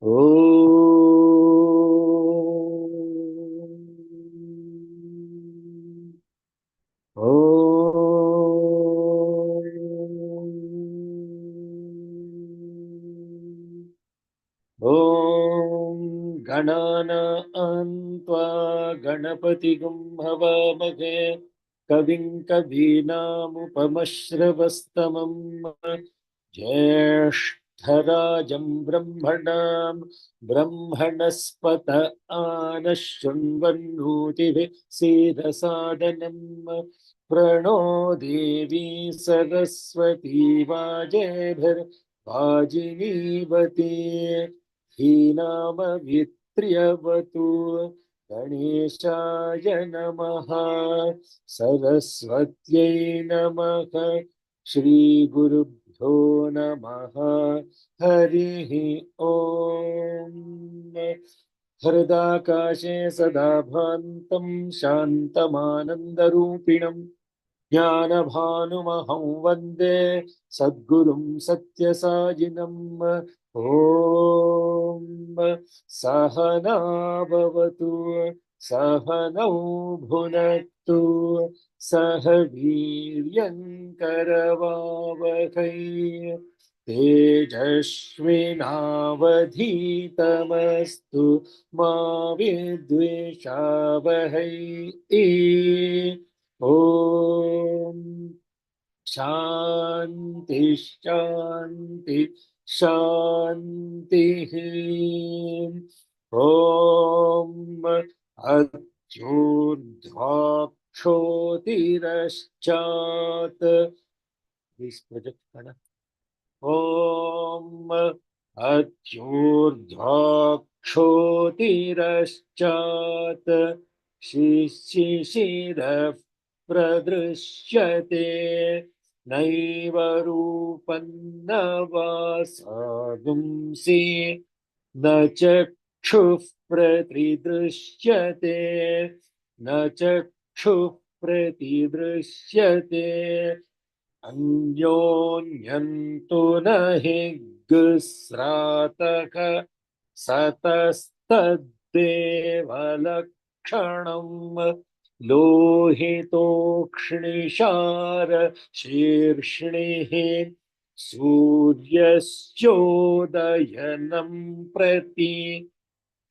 Om. Om. Om Ganana Ganapati Havamakhe Kavim Kavinamupamashravastamam Jyeshthharajam Brahmanam Brahmanaspata Anashunvannuti Siddhasadanam Prano Devi Saraswati Vajebhar Vajinivati हीनामवित्र्यवतु गणेशाय नमः सरस्वत्यै नमः श्रीगुरुभ्यो नमः हरिः ॐ हृदाकाशे सदा भान्तं शान्तमानन्दरूपिणम् ज्ञानभानुमहं वन्दे सद्गुरुं सत्यसायिनम् ॐ सहना भवतु सहनौ भुनक्तु सह वीर्यङ्करवावहै तेजस्विनावधीतमस्तु मा विद्विषावहै ॐ शान्ति शान्ति शान्तिः ॐ अच्युर्ध्वाक्षोतिरश्चात् Please project Kana. ॐ अच्युर्ध्वाक्षोतिरश्चात् शिशिरः प्रदृश्यते नैव रूपं न वासागुंसि न चक्षुः प्रतिदृश्यते न चक्षुः प्रतिदृश्यते अन्योन्यन्तु न हि गुस्रातः सतस्तद्देवलक्षणम् लोहितोक्ष्णिशार शीर्ष्णिः सूर्यस्योदयनं प्रति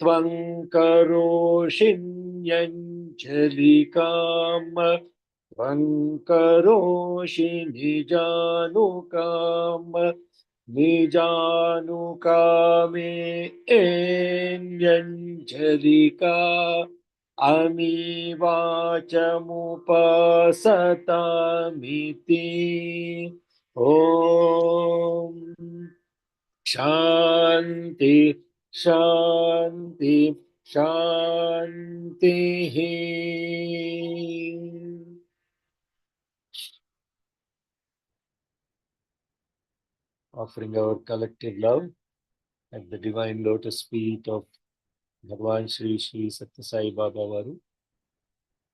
त्वं करोषि न्यञ्जलिकाम् त्वं करोषि निजानुकामे न्यञ्जलिका अमीवाचमुपसतामिति ॐ शान्ति शान्ति शान्तिः offering our collective love at the divine lotus feet of Bhagavan Sri Sri Satya Sai Baba Varu.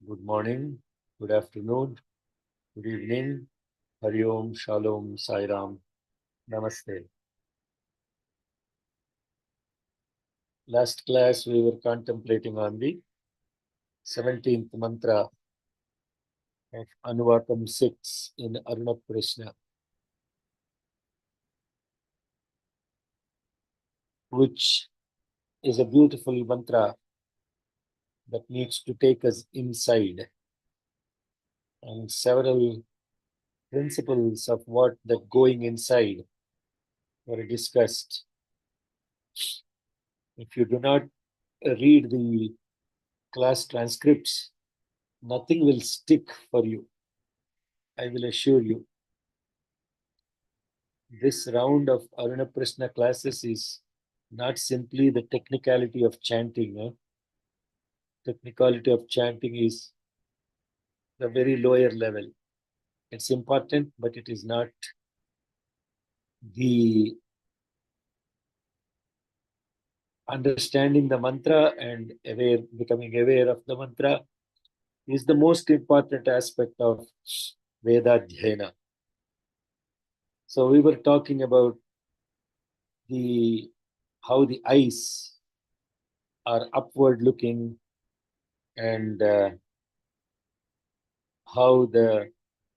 Good morning, good afternoon, good evening. Hari Om, Shalom, Sai Ram, Namaste. Last class we were contemplating on the 17th mantra of Anuvakam 6 in Aruna Prishna, which is a beautiful mantra that needs to take us inside. And several principles of what that going inside were discussed. If you do not read the class transcripts, nothing will stick for you. I will assure you. This round of Aruna Prashna classes is not simply the technicality of chanting. Technicality of chanting is the very lower level. It's important, but it is not the understanding the mantra and becoming aware of the mantra is the most important aspect of Vedadhyayana. So we were talking about the how the eyes are upward looking and how the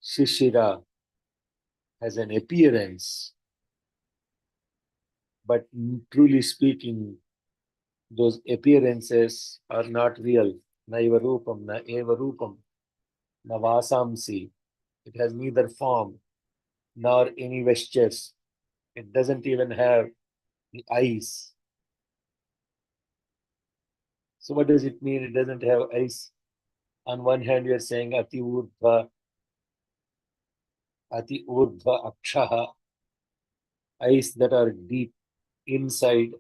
Shishira has an appearance, but truly speaking, those appearances are not real. Naiva rupam, na eva rupam, na vasamsi. It has neither form nor any vestures. It doesn't even have the eyes. So what does it mean? It doesn't have eyes. On one hand, you are saying ati urdhva akshaha, eyes that are deep inside,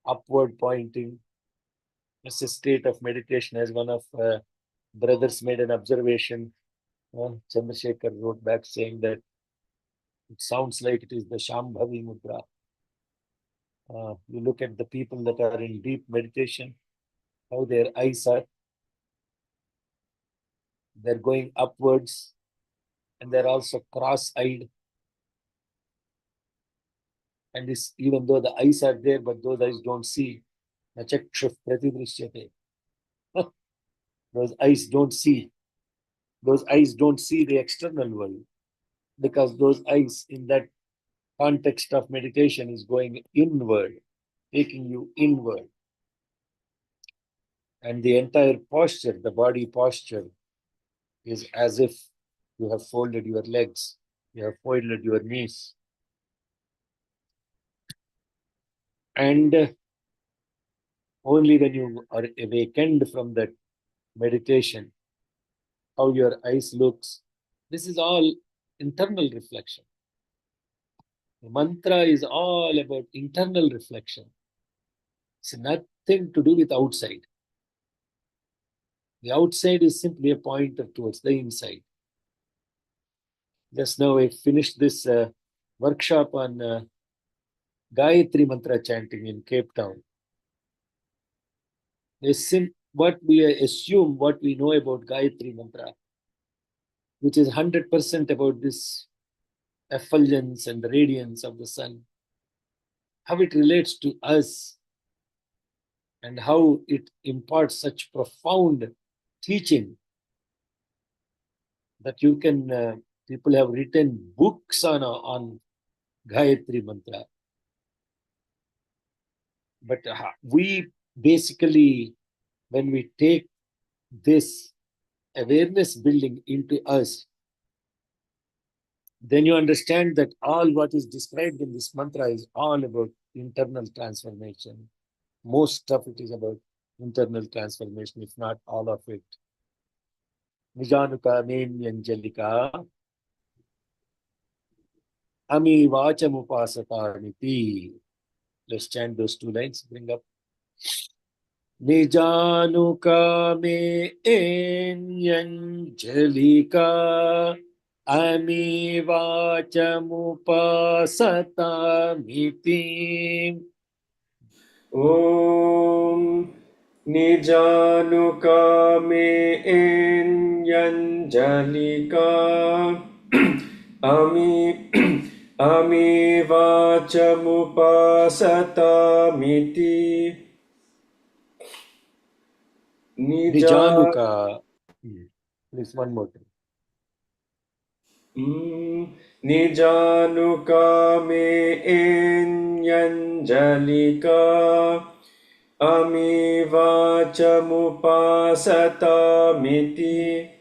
upward pointing. It's a state of meditation, as one of brothers made an observation. Chandrasekhar wrote back saying that it sounds like it is the Shambhavi Mudra. You look at the people that are in deep meditation, how their eyes are, they're going upwards, and they're also cross-eyed. And this, even though the eyes are there, but those eyes don't see. Nachakshuf pratidrishyate. Those eyes don't see. Those eyes don't see the external world, because those eyes in that context of meditation is going inward, taking you inward. And the entire posture, the body posture, is as if you have folded your legs, you have folded your knees. And only when you are awakened from that meditation, how your eyes looks, this is all internal reflection. The mantra is all about internal reflection. It's nothing to do with outside. The outside is simply a pointer towards the inside. Just now I finished this workshop on Gayatri Mantra chanting in Cape Town. What we assume, what we know about Gayatri Mantra, which is 100% about this effulgence and the radiance of the sun, how it relates to us and how it imparts such profound teaching that you can, people have written books on Gayatri Mantra. But we basically, when we take this awareness building into us, then you understand that all what is described in this mantra is all about internal transformation. Most of it is about internal transformation, if not all of it. Nijanuka Anjalika Ami Vachamupasataniti. Let's chant those two lines. Bring up. Nijanuka Anjalika Ami Vachamupasatamiti. Om Nijanukame Yanjalika Ami Ami Vachamupasatamiti Nija Nijanuka. Please, one more time. Nijanukame Yanjalika Ami Vachamupasatamiti.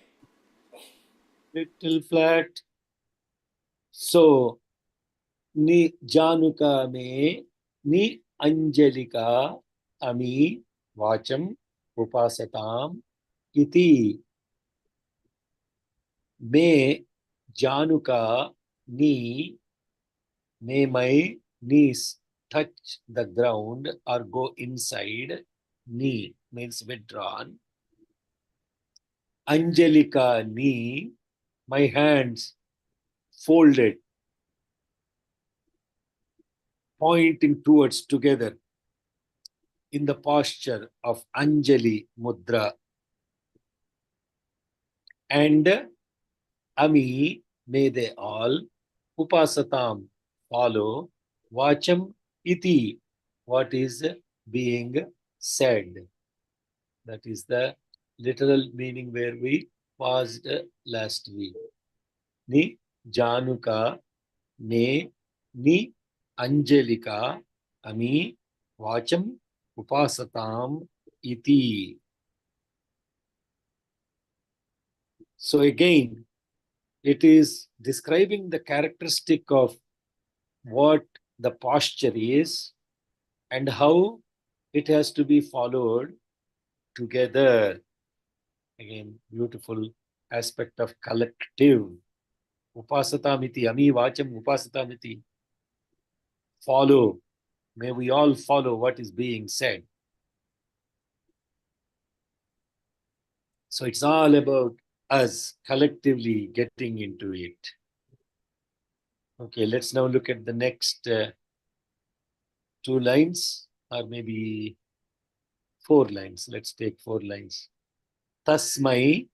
Little flat. So, Ni Januka me, Ni Anjalika Ami Vacham Upasatam Iti. Me Januka Ni, may my knees touch the ground or go inside. Ni means withdrawn. Anjalika Ni, my hands folded, pointing towards together in the posture of Anjali Mudra. And Ami, may they all, Upasatam, follow, Vacham Iti, what is being said. That is the literal meaning where we paused last week. Ni Januka, ne ni Angelika, ami vacham upasatam iti. So again, it is describing the characteristic of what the posture is and how it has to be followed together. Again, beautiful aspect of collective. Upasatamiti, ami vacham upasatamiti. Follow. May we all follow what is being said. So it's all about us collectively getting into it. Okay, let's now look at the next two lines, or maybe 4 lines. Let's take 4 lines. Tasmai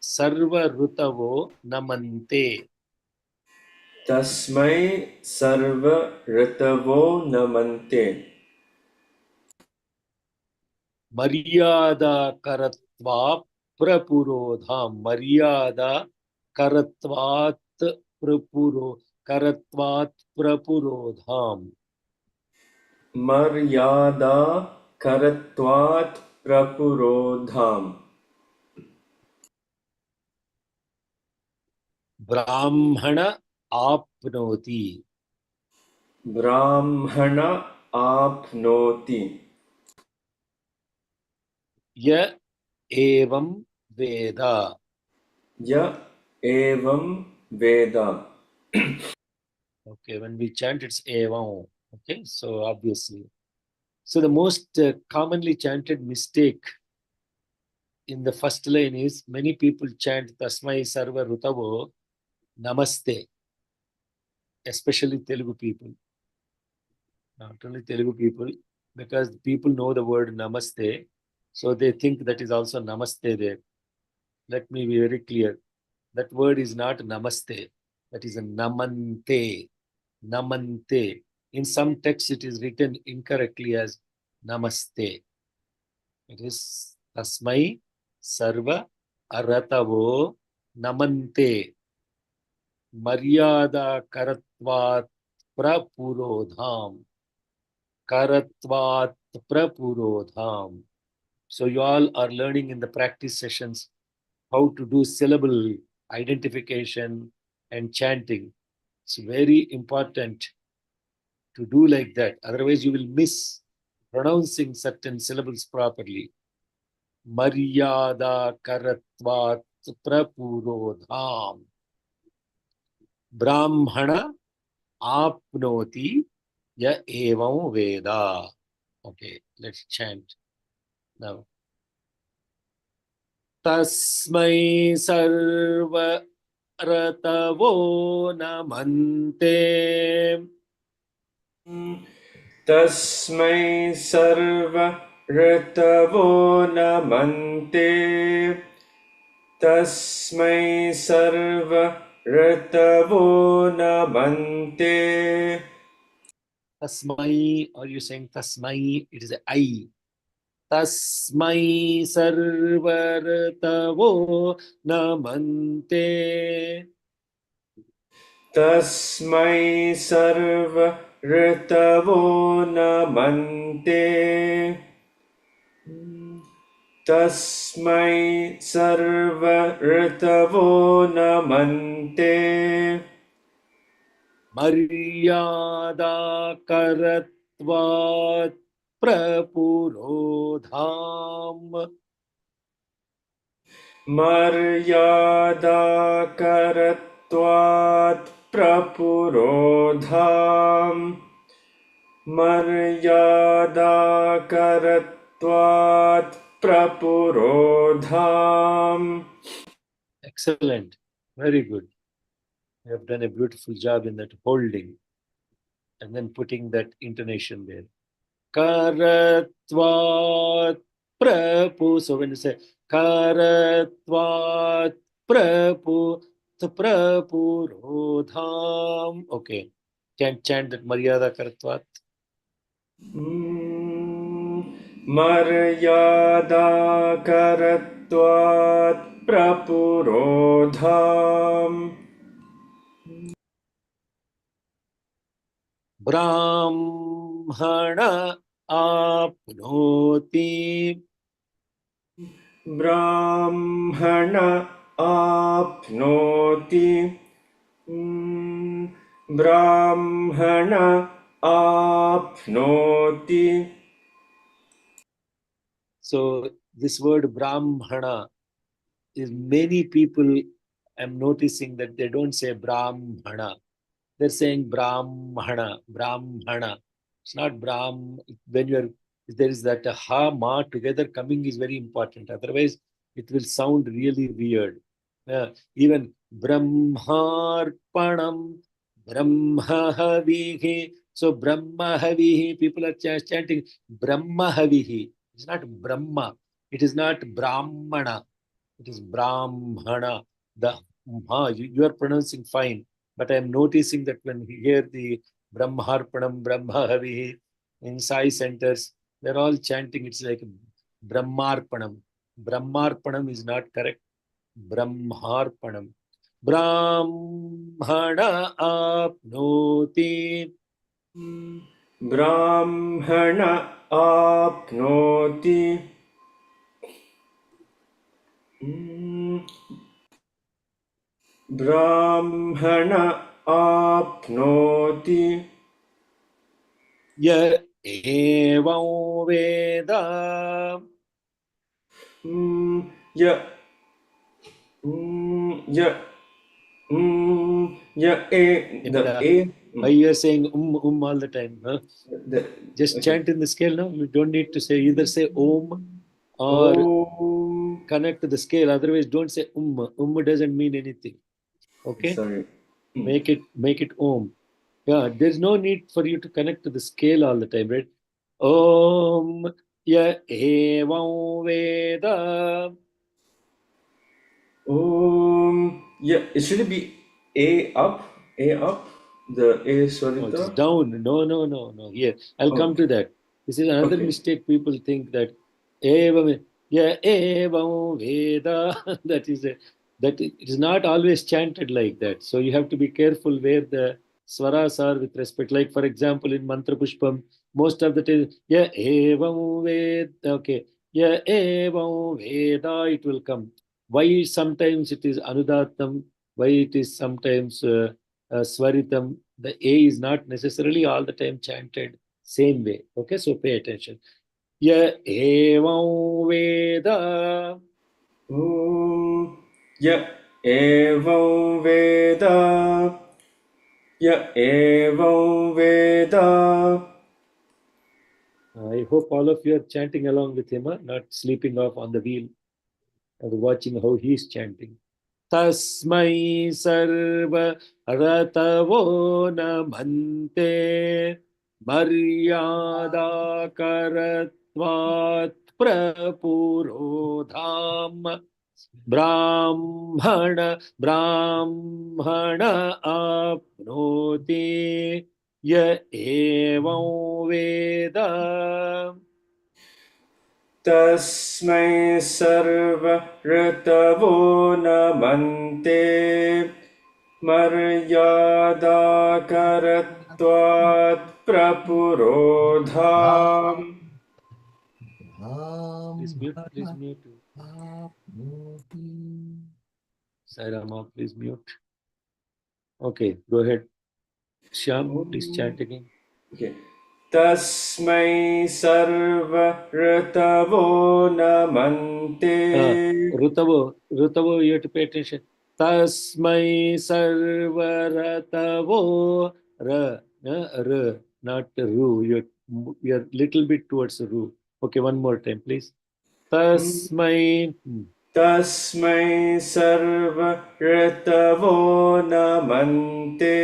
sarva rutavo namante. Tasmai sarva ritavo namante. Maryada karatva prapurodham. Maryada karatvat prapurodham. Maryada karatvat prapurodham. Brahmana apnoti. Brahmana apnoti. Ya evam veda. Ya evam veda. Okay, when we chant, it's evam. Okay, so obviously. So the most commonly chanted mistake in the first line is many people chant Tasmai Sarva Rutavo Namaste, especially Telugu people. Not only Telugu people, because people know the word Namaste, so they think that is also Namaste there. Let me be very clear. That word is not Namaste. That is a Namante. Namante. In some texts, it is written incorrectly as Namaste. It is Tasmai Sarva Aratavo Namante. Maryada Karatvat Prapurodham. Karatvat Prapurodham. So you all are learning in the practice sessions how to do syllable identification and chanting. It's very important to do like that. Otherwise, you will miss pronouncing certain syllables properly. Maryada karatvat prapurodham. Brahmana apnoti ya evam veda. Okay, let's chant now. Tasmai sarva ratavo namante. Tasmai sarva ritavo namante. Tasmai sarva ritavo namante. Tasmai, or you saying tasmai, it is a I. Tasmai sarvartavo namante. Tasmai sarva ritavo namante. Tasmai sarva ritavo namante. Maryada karatvat prapurodham. Maryada karatvat prapurodham. Maryada karatvat prapurodham. Excellent. Very good. You have done a beautiful job in that holding and then putting that intonation there. Karatvat prapu. So when you say karatvat prapu, the prapurodham. Okay. Can chant that Maryada Karatvat. मर्यादा करत्वात् प्रपुरोधाम् Brahmana apnoti. ब्राह्मण आप्नोति ब्राह्मण आप्नोति. So this word Brahmana is many people, I'm noticing that they don't say Brahmana. They're saying Brahmana, Brahmana. It's not Brahm. When there is that ha, ma together coming is very important. Otherwise, it will sound really weird. Even Brahmarpanam, Brahmahavihi. So Brahmahavihi, people are chanting Brahmahavihi. It's not Brahma. It is not Brahmana. It is Brahmana. The you are pronouncing fine, but I am noticing that when we hear the Brahmarpanam, Brahmahavihi in Sai centers, they're all chanting. It's like Brahmarpanam. Brahmarpanam is not correct. Brahmarpanam. Brahmana apnoti. ब्राह्मण आप्नोति ब्राह्मण आप्नोति Ya evam veda. य य the Veda. a Why you are saying all the time? Huh? the Just okay chant in the scale now. You don't need to say either say Om or om connect to the scale. Otherwise, don't say doesn't mean anything. Okay? sorry Make it Om. Yeah, there's no need for you to connect to the scale all the time, right? Om ya evam veda. om yeah, it should be a up the a No, it is swarita. down. No. Here, I'll come Oh, to that. This is another okay. mistake. People think that evam, yeah, evam veda. That it is not always chanted like that. So you have to be careful where the swaras are with respect. Like for example, in Mantra Pushpam, most of the time, yeah, evam veda. Okay, yeah, evam veda. It will come. Why sometimes it is anudatam? Why it is sometimes swaritam? The A is not necessarily all the time chanted same way. Okay, so pay attention. Ya evam veda. Om ya evam veda ya evam veda. I hope all of you are chanting along with him, not sleeping off on the wheel or watching how he is chanting. Tasmai sarva ratavo namante maryada karatvat prapurodham. ब्राह्मण आपनोति य एवं वेद. तस्मै सर्व ऋतवो नमन्ते मर्यादाकरत्वात् प्रपुरोधाम् Please mute. Sairama, please mute. Okay, go ahead. Shyam, please chant again. Okay. तस्मै सर्व ऋतवो नमन्ते Rutavo, you have to pay attention. Tasmai sarvaratavo ra, not ru. You're little bit towards ru. Okay, one more time, please. Tasmai. तस्मै सर्व ऋतवो नमन्ते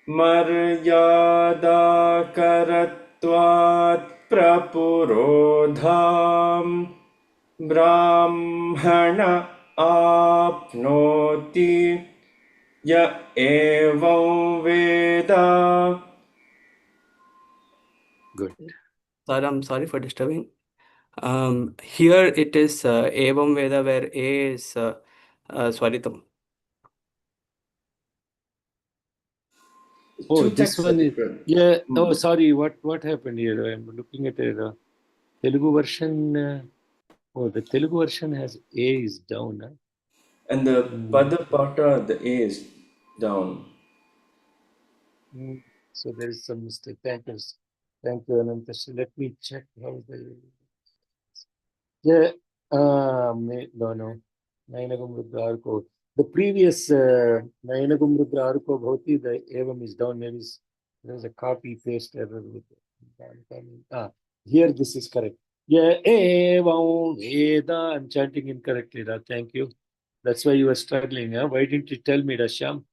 मर्यादाकरत्वात् प्रपुरोधाम् ब्राह्मण आप्नोति Ya evam Veda. Good. Sir, I'm sorry for disturbing. Here it is Evam Veda, where A is Swaritam. Oh, Two this texts are one is, different. yeah. Oh, sorry. What happened here? I'm looking at a Telugu version. Oh, the Telugu version has A is down. Huh? And the Mm. Padapata, the A is down. Mm. So there is some mistake. Thank you. Thank you, Anantash. Let me check how the. Yeah. No. Nainagam Rudra Arko. The previous Nainagam Rudra Arko Bhoti, the Evam is down. Maybe there's a copy paste error with it. Here this is correct. Yeah, Evam Veda. I'm chanting incorrectly. Thank you. That's why you were struggling. Huh? Why didn't you tell me, Rasham?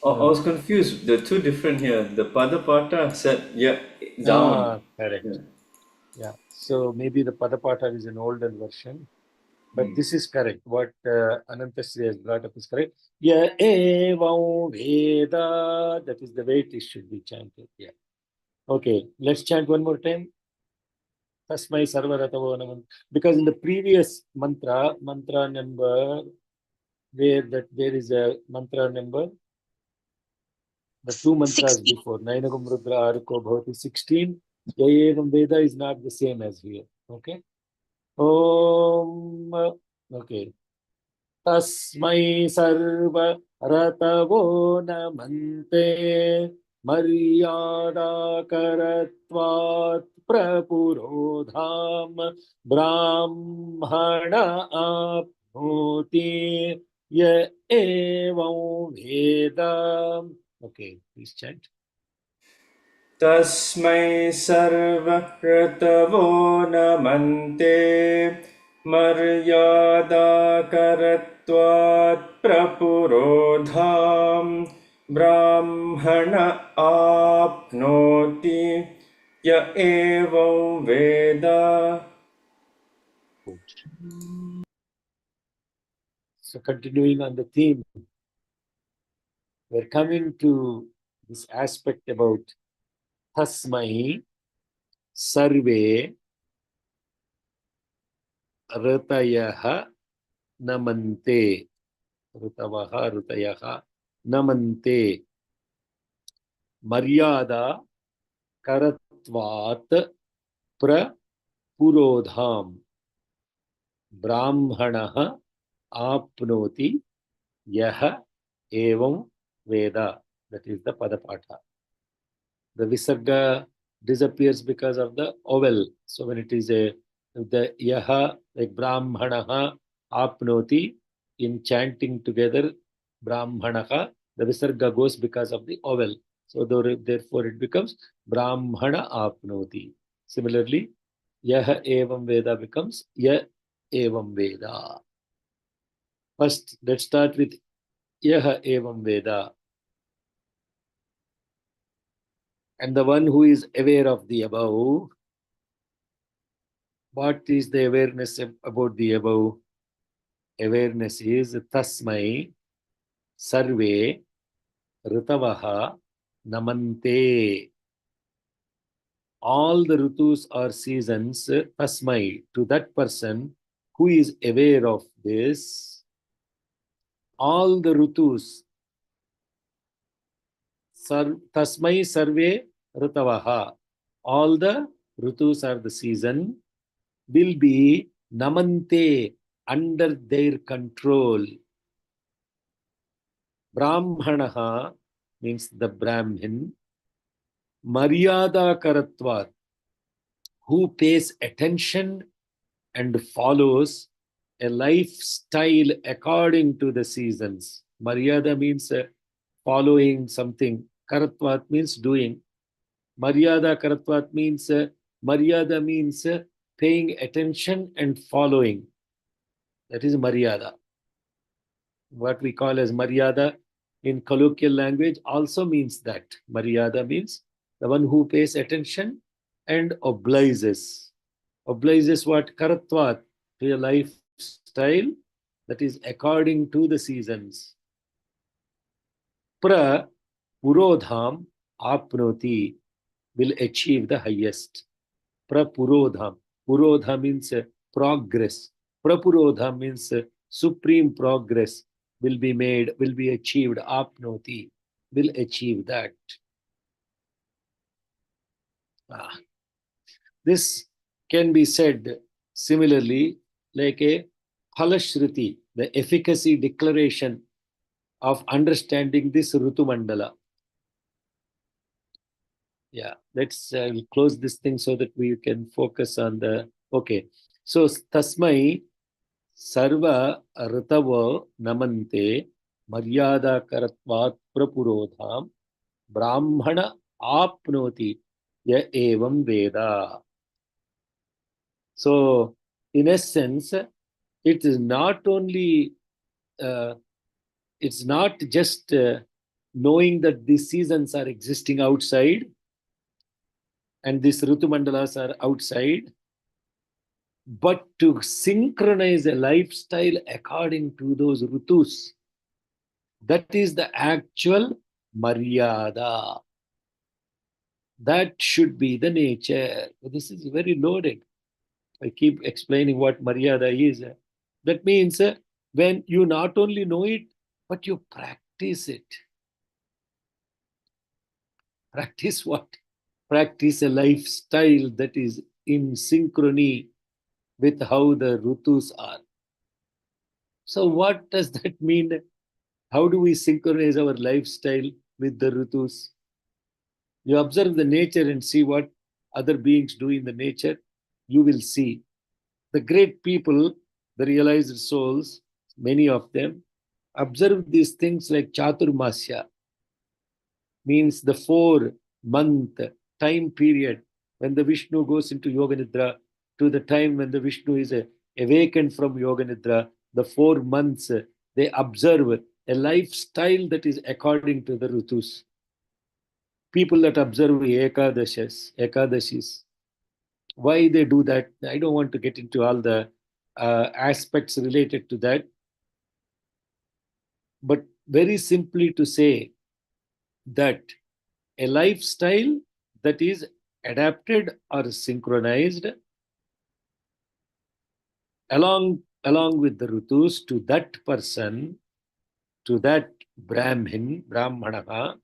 I was confused. They're two different here. The Padapata said, yeah, down. Correct. Yeah. Yeah. So maybe the Padapata is an older version. But this is correct. What Anantasri has brought up is correct. Yeah, evam Veda. That is the way it should be chanted. Yeah. Okay, let's chant one more time. Tasmai Sarvaratavo Naman. Because in the previous mantra number, where that there is a mantra number, the two mantras 16. before, Nainagam Rudra Aruko Bhavati 16, Yayevam Veda is not the same as here. Okay. Okay. तस्मै सर्व रतवो नमन्ते मर्यादाकरत्वात् प्रपुरोधाम ब्राह्मण आप्नोति य एवं वेद. Okay, please chant. Tasmai sarva ratavo namante maryada karatvat prapurodham brahmana apnoti ya evam veda. So continuing on the theme, we're coming to this aspect about tasmai sarve ऋतयः नमन्ते ऋतवः ऋतयः नमन्ते मर्यादा करत्वात् प्रपुरोधाम ब्राह्मणः आप्नोति यः एवं वेद. That is the padapatha. The visarga disappears because of the vowel. So when it is the yaha, like brahmanaha, apnoti, in chanting together, brahmanaha, the visarga goes because of the vowel. So therefore it becomes brahmana apnoti. Similarly, yaha evam veda becomes ya evam veda. First, let's start with yaha evam veda. And the one who is aware of the above. What is the awareness about the above? Awareness is tasmai sarve ritavaha namante. All the rutus are seasons, tasmai, to that person who is aware of this. All the rutus, tasmai sarve ritavaha. All the rutus are the season, will be namante, under their control. Brahmanaha means the Brahmin. Maryada Karatvat, who pays attention and follows a lifestyle according to the seasons. Maryada means following something. Karatvat means doing. Maryada Karatvat means Maryada means paying attention and following. That is Maryada. What we call as Maryada in colloquial language also means that. Maryada means the one who pays attention and obliges. Obliges what? Karatvat, to a lifestyle that is according to the seasons. pra purodham apnoti will achieve the highest. Prapurodham. Purodham means progress. Prapurodham means supreme progress will be made, will be achieved. Apnoti will achieve that. This can be said similarly like a phalashruti, the efficacy declaration of understanding this Rutu Mandala. Yeah, let's close this thing so that we can focus on the. Okay, so Tasmai Sarva Ritavo Namante Maryada Karatvat Prapurodham Brahmana Apnoti Ya Evam Veda. So, in essence, it is not only, it's not just knowing that these seasons are existing outside and these Rutu Mandalas are outside, but to synchronize a lifestyle according to those Rutus. That is the actual Maryada. That should be the nature. This is very loaded. I keep explaining what Maryada is. That means when you not only know it, but you practice it. Practice what? Practice a lifestyle that is in synchrony with how the Rutus are. So, what does that mean? How do we synchronize our lifestyle with the Rutus? You observe the nature and see what other beings do in the nature, you will see. The great people, the realized souls, many of them, observe these things like Chaturmasya, means the 4-month time period when the Vishnu goes into Yoga Nidra to the time when the Vishnu is awakened from Yoga Nidra, the 4 months, they observe a lifestyle that is according to the Rutus. People that observe Ekadashis, why they do that, I don't want to get into all the aspects related to that. But very simply to say that a lifestyle that is adapted or synchronized along with the Rutus to that person, to that Brahmana.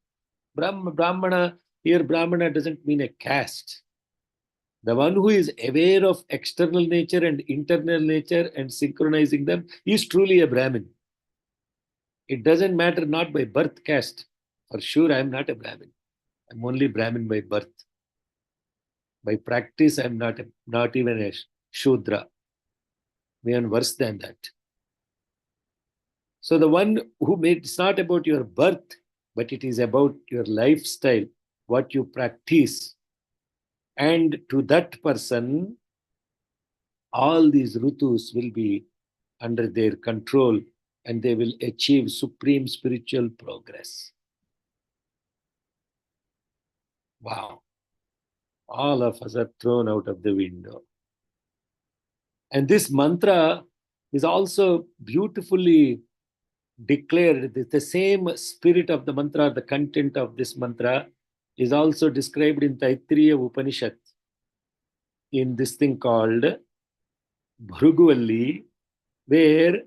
Brahmana, here Brahmana doesn't mean a caste. The one who is aware of external nature and internal nature and synchronizing them is truly a Brahmin. It doesn't matter not by birth caste. For sure, I am not a Brahmin. I'm only Brahmin by birth. By practice, I'm not even a Shudra. Even worse than that. So the one who made, it's not about your birth, but it is about your lifestyle, what you practice. And to that person, all these Rutus will be under their control and they will achieve supreme spiritual progress. Wow. All of us are thrown out of the window. And this mantra is also beautifully declared. The same spirit of the mantra, the content of this mantra is also described in Taittiriya Upanishad in this thing called Bhruguvalli, where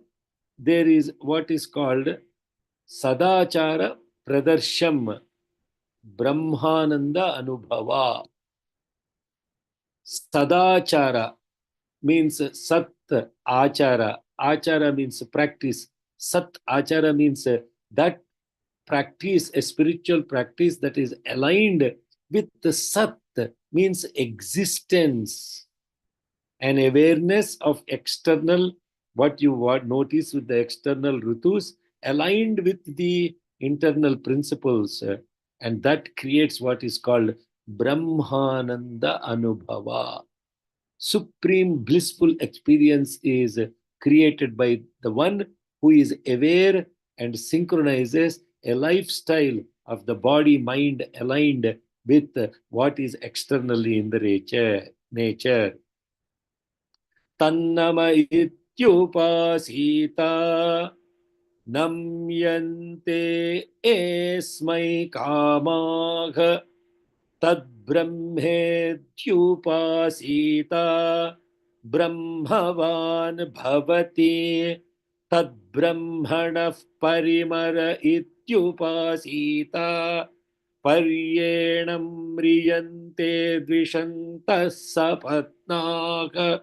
there is what is called Sadachara Pradarsham Brahmananda Anubhava. Sadachara means Sat Achara. Achara means practice. Sat Achara means that practice, a spiritual practice that is aligned with the Sat, means existence. An awareness of external, what you notice with the external Rutus, aligned with the internal principles. And that creates what is called Brahmananda Anubhava. Supreme blissful experience is created by the one who is aware and synchronizes a lifestyle of the body mind aligned with what is externally in the nature. Tannama ityupasita Namyante esmai kamagha tadbrahmetyupasita brahmavan bhavati tadbrahmanah parimara ityupasita paryenam riyante dvishantas sapatnaga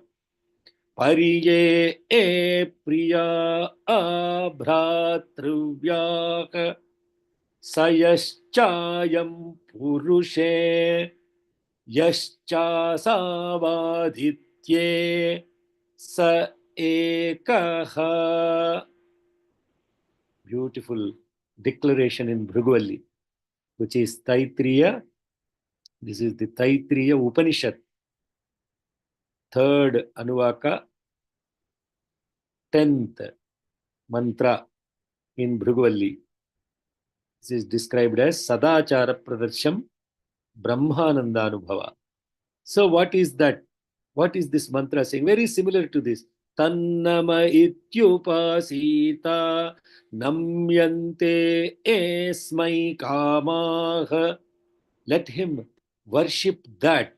Pariye e priya abhratruvyak sayaschayam purushe yaschasavaditye sa ekaha. Beautiful declaration in Bhrigu, which is Taittiriya. This is the Taittiriya Upanishad, third Anuvaka, 10th mantra in Bhrigu. This is described as Sadachara Pradarsham Brahmananda Anubhava. So what is that? What is this mantra saying? Very similar to this. Tannama ityupasita namyante esmai kamaha. Let him worship that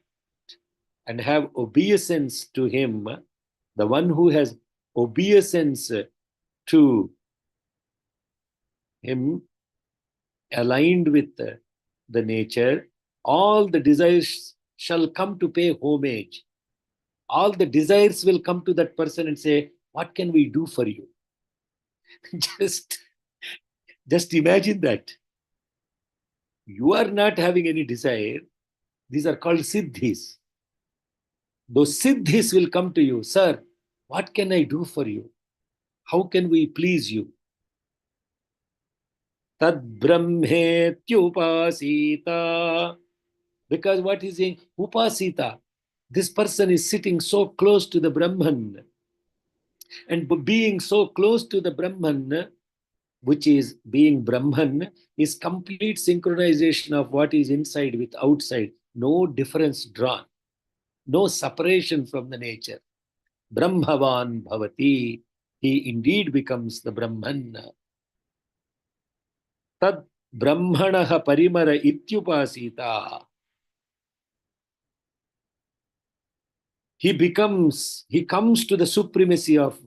and have obeisance to him. The one who has obeisance to him, aligned with the nature, all the desires shall come to pay homage. All the desires will come to that person and say, what can we do for you? just, just imagine that. You are not having any desire. These are called siddhis. Those siddhis will come to you. Sir, what can I do for you? How can we please you? Tad brahmetyupasita. Because what is saying? Upasita. This person is sitting so close to the Brahman. And being so close to the Brahman, which is being Brahman, is complete synchronization of what is inside with outside. No difference drawn. No separation from the nature. Brahmavan bhavati. He indeed becomes the Brahman. Tad brahmanaha parimara ityupasita. He comes to the supremacy of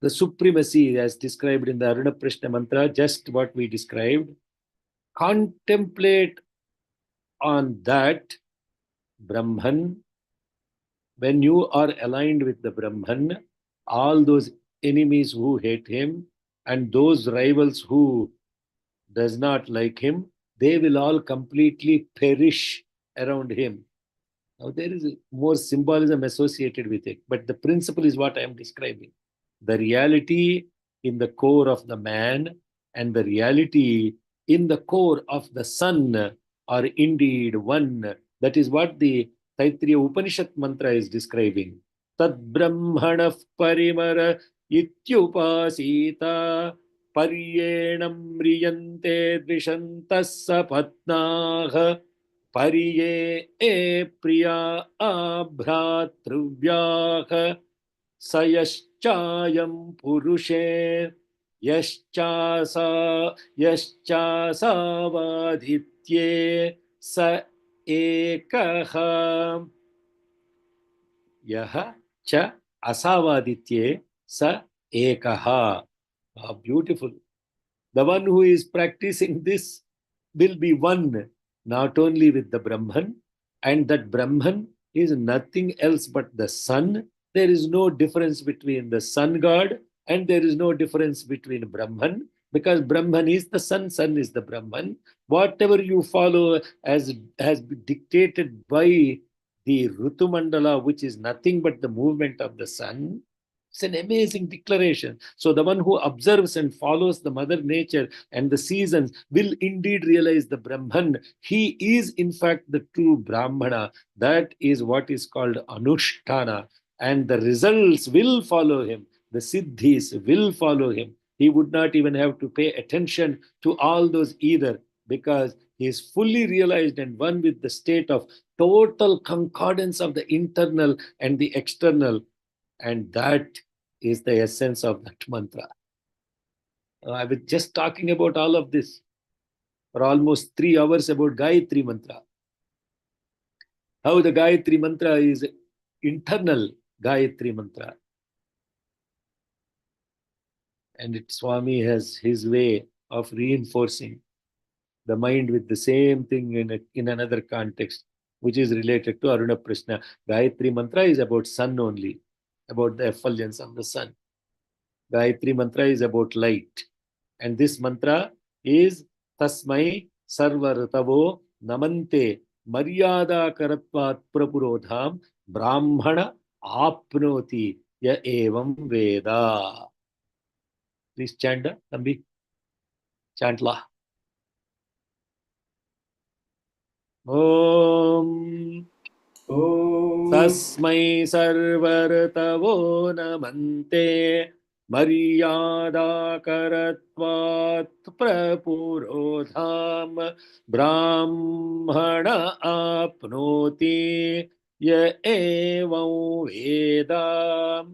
the supremacy as described in the Aruna Prashna mantra, just what we described. Contemplate on that Brahman. When you are aligned with the Brahman, all those enemies who hate him and those rivals who does not like him, they will all completely perish around him. Now, there is more symbolism associated with it, but the principle is what I am describing. The reality in the core of the man and the reality in the core of the sun are indeed one. That is what the Taittiriya Upanishad mantra is describing. Tad brahmana parimara ityupasita paryenam riyante dvishantas sapatnaha Pariye e priya abhratruvyaha sayaschayam purushe yaschasavaditye sa ekaha yaha cha asavaditye sa ekaha. How beautiful. The one who is practicing this will be one, not only with the Brahman, and that Brahman is nothing else but the sun. There is no difference between the sun god and there is no difference between Brahman, because Brahman is the sun, sun is the Brahman. Whatever you follow as has been dictated by the Rutu mandala, which is nothing but the movement of the sun, it's an amazing declaration. So the one who observes and follows the mother nature and the seasons will indeed realize the Brahman. He is in fact the true Brahmana. That is what is called Anushtana. And the results will follow him. The Siddhis will follow him. He would not even have to pay attention to all those either, because he is fully realized and one with the state of total concordance of the internal and the external. And that is the essence of that mantra. I was just talking about all of this for almost 3 hours about Gayatri Mantra. How the Gayatri Mantra is internal Gayatri Mantra. And Swami has his way of reinforcing the mind with the same thing in another context, which is related to Aruna Prashna. Gayatri Mantra is about sun only, about the effulgence of the sun. Gayatri Mantra is about light. And this mantra is Tasmai Sarvaratavo Namante Maryada Karatvat Prapurodham Brahmana Apnoti Ya Evam Veda. Please chant, Tambi. Chant la. Om Om Tasmai Sarvaratavo Namante Maryada Karatvat Prapurodham Brahmana Apnoti Ya Evam Veda.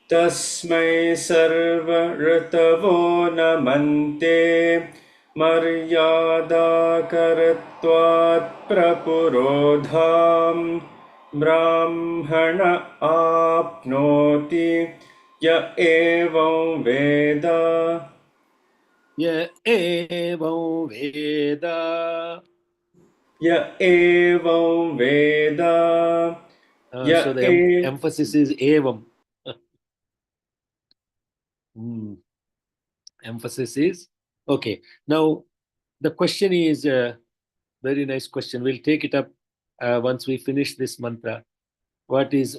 Tasmai sarva ऋतवो नमन्ते मर्यादा करत्वात् प्रपुरोधाम् ब्राह्मण आप्नोति य एवं वेद Ya Evam Veda. य एवं वेद य So the A emphasis is Evam. Emphasis is okay. Now the question is a very nice question. We'll take it up once we finish this mantra. Why is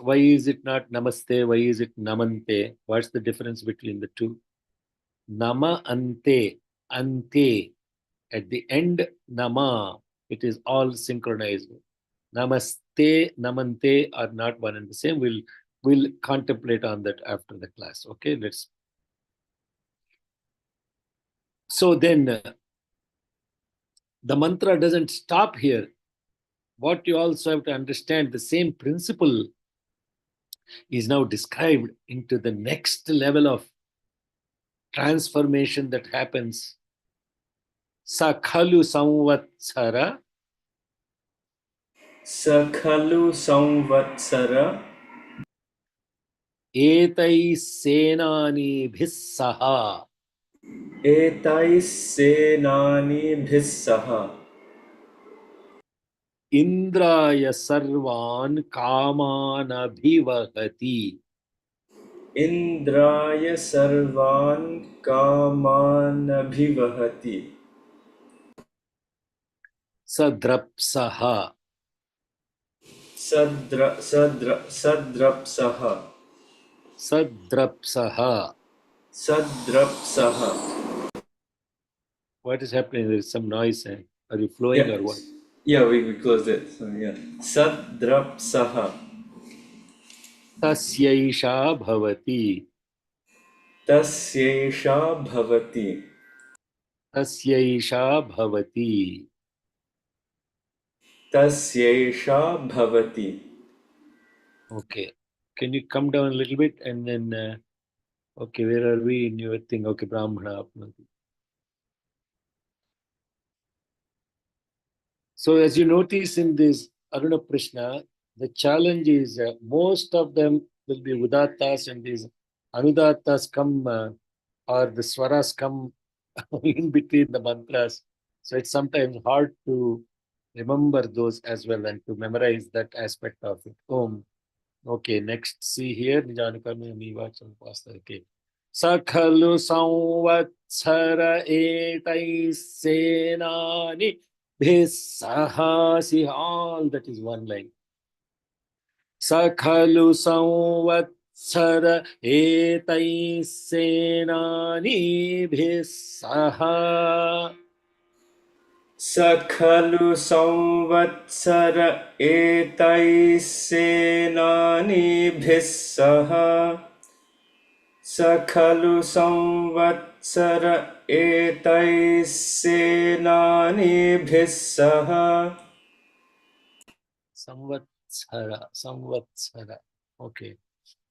it not namaste? Why is it namante? What's the difference between the two? Nama ante, ante. At the end, nama. It is all synchronized. Namaste, namante are not one and the same. We'll contemplate on that after the class. Okay, let's. So then, the mantra doesn't stop here. What you also have to understand, the same principle is now described into the next level of transformation that happens. Sakhalu samvatsara सकलु संवत्सर etai senanibhis saha एतैः सेनानीभिः सह indraya sarvan kamanabhivahati इन्द्राय सर्वान् कामानभिवहति sadrapsaha सद्रप्सः sadrapsaha. सद्रप्सः What is happening? There is some noise. Are you flowing Yeah, or what? yeah, we closed it. So yeah, सद्रप्सः Tasyaisha bhavati. तस्यैषा भवति Tasyaisha bhavati. तस्यैषा भवति. Okay. Can you come down a little bit and then, okay, where are we in your thing? Okay, Brahmana. So as you notice in this Aruna Prashna, the challenge is most of them will be Udattas and these Anudattas come or the Swaras come in between the mantras. So it's sometimes hard to remember those as well and to memorize that aspect of it. Om. Okay, next see here. Okay. Sakhalu samvatsara etai senani bhisahasi. All that is one line. Sakhalu samvatsara etai senani bhisaha. सकलु संवत्सर एतैः सेनानीभिः सह सकलु संवत्सर एतैः सेनानीभिः सह Samvatsara. Okay.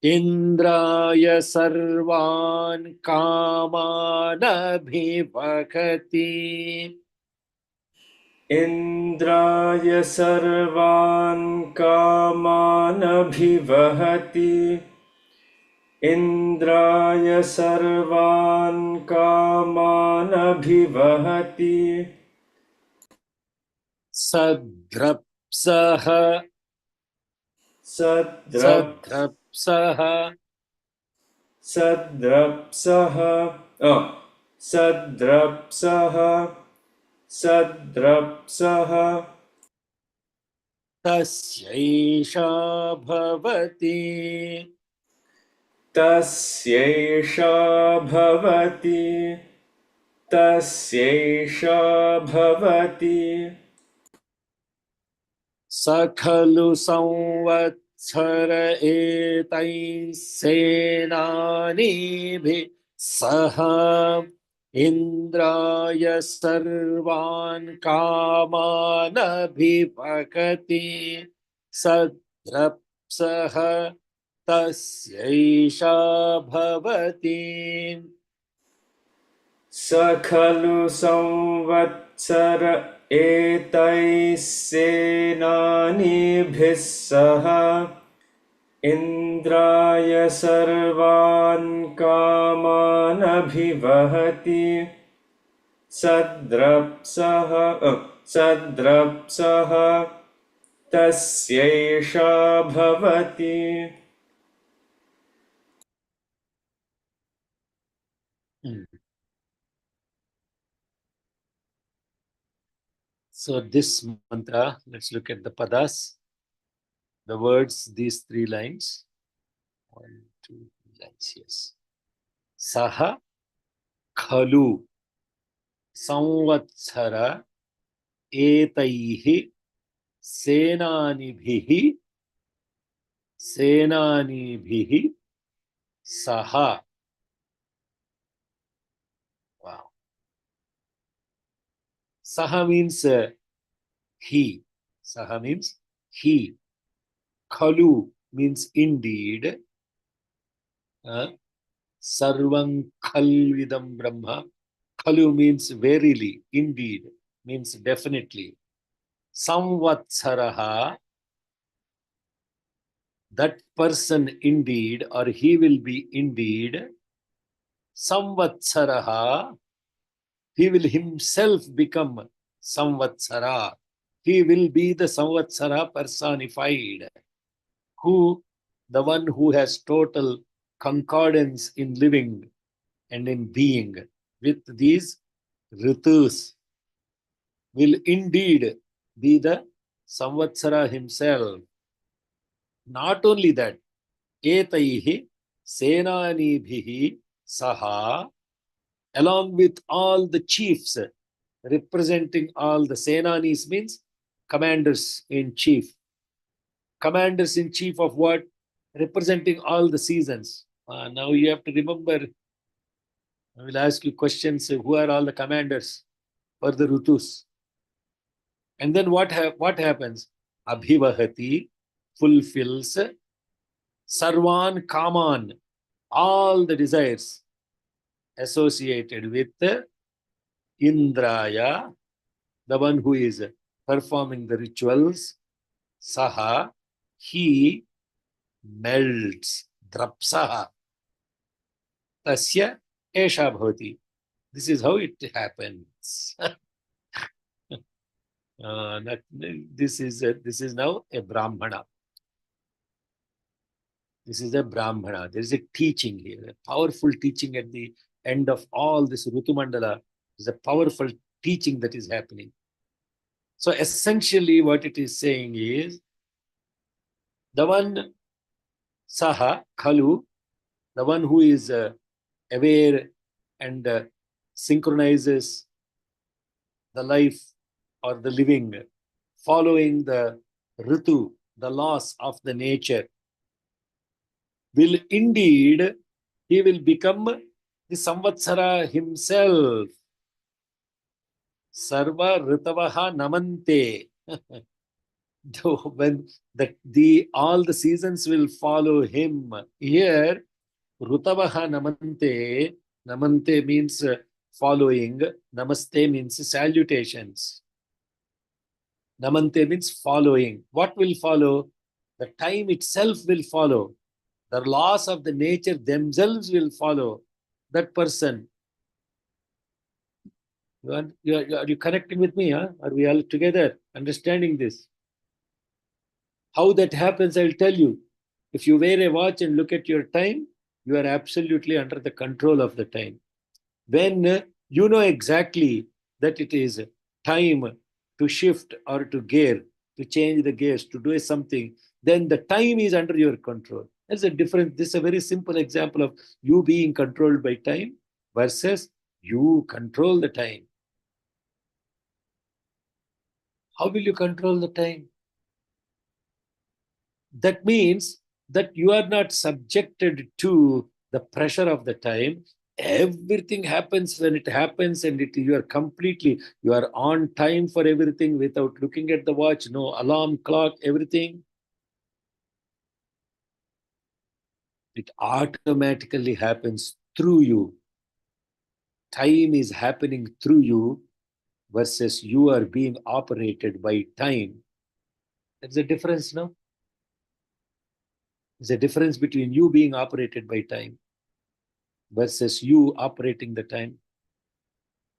Indraya sarvan kamanabhivakati. Indraya sarvan kamanabhivahati. Indraya sarvan kamanabhivahati. Sadrapsaha. Sadrap Sadrapsaha. Sadrapsaha. Oh, Sadrapsaha. Sadrapsaha. Tasyaisha bhavati. Tasyaisha bhavati. Tasyaisha bhavati. Sakhalu samvatsara etai senanibhi saha indraya sarvan kamanabhivakati sadrapsaha tasyaisha bhavati. Sakhalu samvatsara etais senanibhis saha Indraya sarvan kamanabhivahati sadrapsaha tasyaisha bhavati. So this mantra, let's look at the padas, the words, these 3 lines. 1, 2 lines, yes. Saha khalu samvatsara etaihi senanibhihi saha. Wow. Saha means he. Saha means he. Khalu means indeed. Sarvam khalvidam brahma. Khalu means verily, indeed, means definitely. Samvatsaraha, that person indeed, or he will be indeed. Samvatsaraha, he will himself become Samvatsara. He will be the Samvatsara personified. Who? The one who has total concordance in living and in being with these Rutus will indeed be the Samvatsara himself. Not only that, etaihi senanibhihi saha, along with all the chiefs representing all the senanis means commanders in chief. Commanders in chief of what? Representing all the seasons. Now you have to remember, I will ask you questions. Who are all the commanders for the Rutus? And then what happens? Abhivahati fulfills sarvan kaman, all the desires associated with Indraya, the one who is performing the rituals. Saha, he melts. Drapsaha. Tasya esha bhavati. This is how it happens. This is now a Brahmana. This is a Brahmana. There is a teaching here, a powerful teaching at the end of all this Rutu Mandala. Is a powerful teaching that is happening. So essentially what it is saying is, the one Saha, Khalu, the one who is aware and synchronizes the life or the living, following the Ritu, the laws of the nature, will indeed, he will become the Samvatsara himself. Sarva Ritavaha Namante. when all the seasons will follow him. Here, Rutavaha namante. Namante means following. Namaste means salutations. Namante means following. What will follow? The time itself will follow. The laws of the nature themselves will follow that person. Are you connecting with me? Huh? Are we all together understanding this? How that happens, I'll tell you. If you wear a watch and look at your time, you are absolutely under the control of the time. When you know exactly that it is time to shift or to gear, to change the gears, to do something, then the time is under your control. That's a difference. This is a very simple example of you being controlled by time versus you control the time. How will you control the time? That means that you are not subjected to the pressure of the time. Everything happens when it happens, and you are on time for everything without looking at the watch, no alarm clock, everything. It automatically happens through you. Time is happening through you versus you are being operated by time. There's a difference, no? There's a difference between you being operated by time versus you operating the time.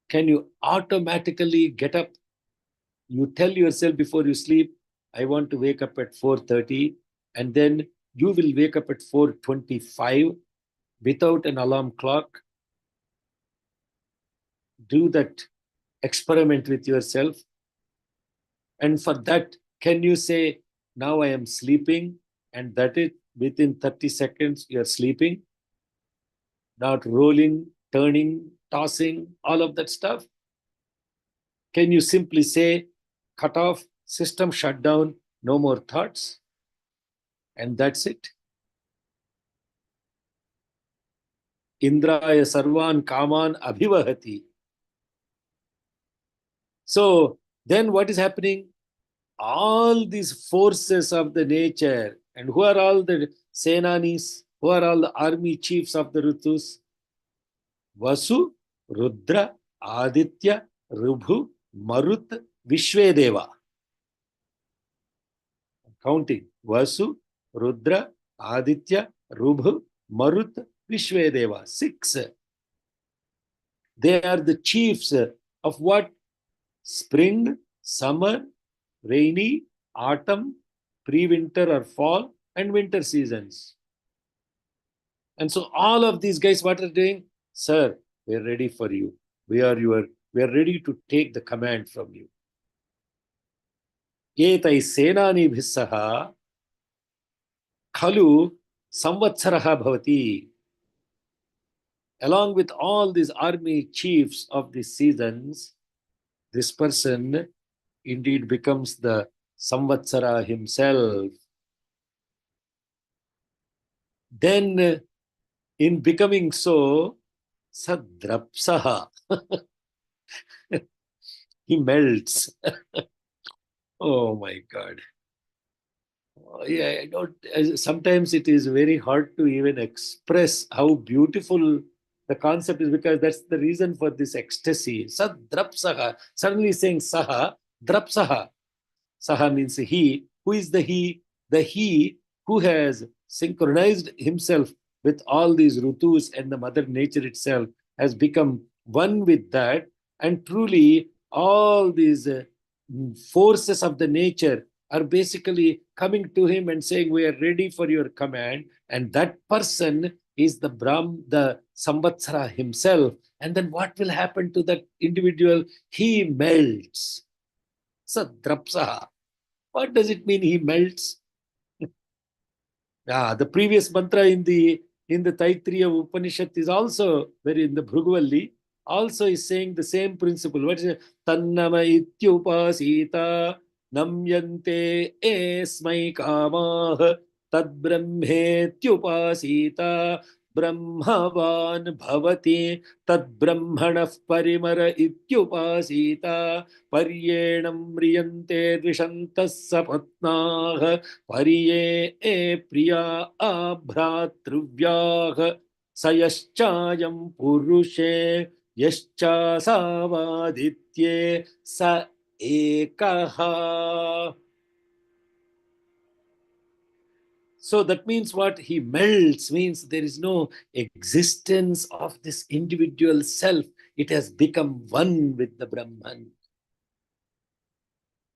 Can you automatically get up? You tell yourself before you sleep, I want to wake up at 4:30, and then you will wake up at 4:25 without an alarm clock. Do that experiment with yourself. And for that, can you say, now I am sleeping, and that is within 30 seconds, you're sleeping, not rolling, turning, tossing, all of that stuff? Can you simply say, cut off, system shut down, no more thoughts, and that's it? Indraya sarvan kaman abhivahati. So then what is happening? All these forces of the nature, and who are all the senanis? Who are all the army chiefs of the Rutus? Vasu, Rudra, Aditya, Rubhu, Marut, Vishvedeva. Counting. Vasu, Rudra, Aditya, Rubhu, Marut, Vishvedeva. 6. They are the chiefs of what? Spring, summer, rainy, autumn, pre-winter or fall, and winter seasons. And so all of these guys, what are doing? Sir, we're ready for you. We are ready to take the command from you. Etai senani bhissaha khalu samvatsaraha bhavati. Along with all these army chiefs of the seasons, this person indeed becomes the Samvatsara himself. Then, in becoming so, Sadrapsaha, he melts. Oh my God. Yeah, I don't. Sometimes it is very hard to even express how beautiful the concept is, because that's the reason for this ecstasy. Sadrapsaha. Suddenly saying Saha, Drapsaha. Saha means he. Who is the he? The he who has synchronized himself with all these Rutus and the Mother Nature itself has become one with that. And truly, all these forces of the nature are basically coming to him and saying, we are ready for your command. And that person is the the Samvatsara himself. And then what will happen to that individual? He melts. Sadrapsaha. What does it mean he melts? The previous mantra in the Taittiriya Upanishad is also very in the Bhruguvalli, also is saying the same principle. What is it? Tannama ityupasita namyante esmai kamah tad brahmetyupasita ब्रह्मवान् भवति तद्ब्रह्मणः परिमर इत्युपासीता पर्येणं म्रियन्ते द्विषन्तः सपत्नाः पर्ये प्रिया भ्रातृव्याः स यश्चायं पुरुषे यश्चासावादित्ये स एकः. So that means what? He melts, means there is no existence of this individual self. It has become one with the Brahman.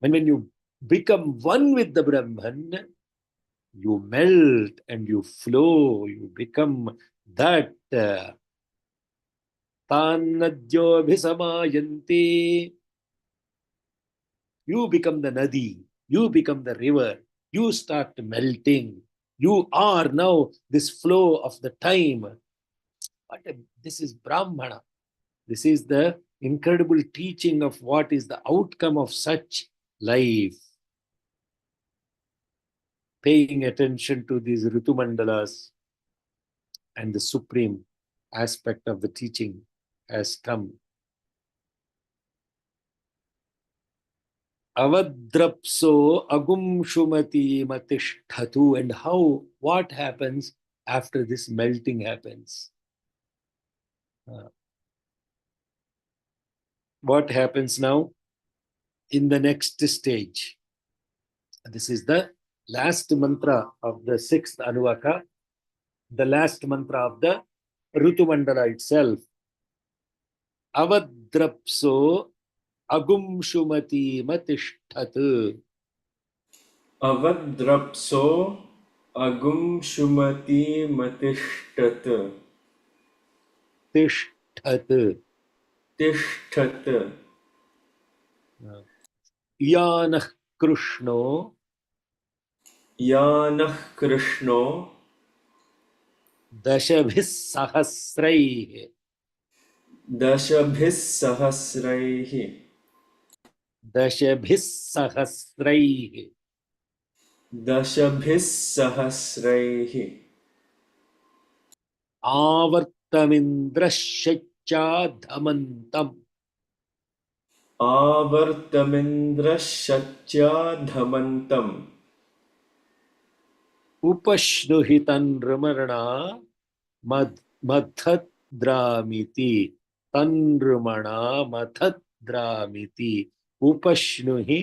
When you become one with the Brahman, you melt and you flow, you become that Tanadyo Bhisamayanti. You become the Nadi, you become the river, you start melting. You are now this flow of the time. This is Brahmana. This is the incredible teaching of what is the outcome of such life. Paying attention to these Rutu mandalas and the supreme aspect of the teaching has come. Avadrapso agumshumati matishtatu. And how, what happens after this melting happens? What happens now in the next stage? This is the last mantra of the sixth Anuvaka, the last mantra of the Rutu Mandala itself. Avadrapso agumshumati matishtat. Avadrapso agumshumati matishtat. Tishtat. Tishtat. Yanah Krishno Yanah Krishno dashabhis sahasraih. dashabhis sahasraihi. Dashabhis sahasraih. Dashabhis sahasraihi. Avartamindrashcha dhamantam. Avartamindrashatya dhamantam. Upashnuhitan ramarana madhadramiti. Tanrumana madhadramiti. Upashnuhi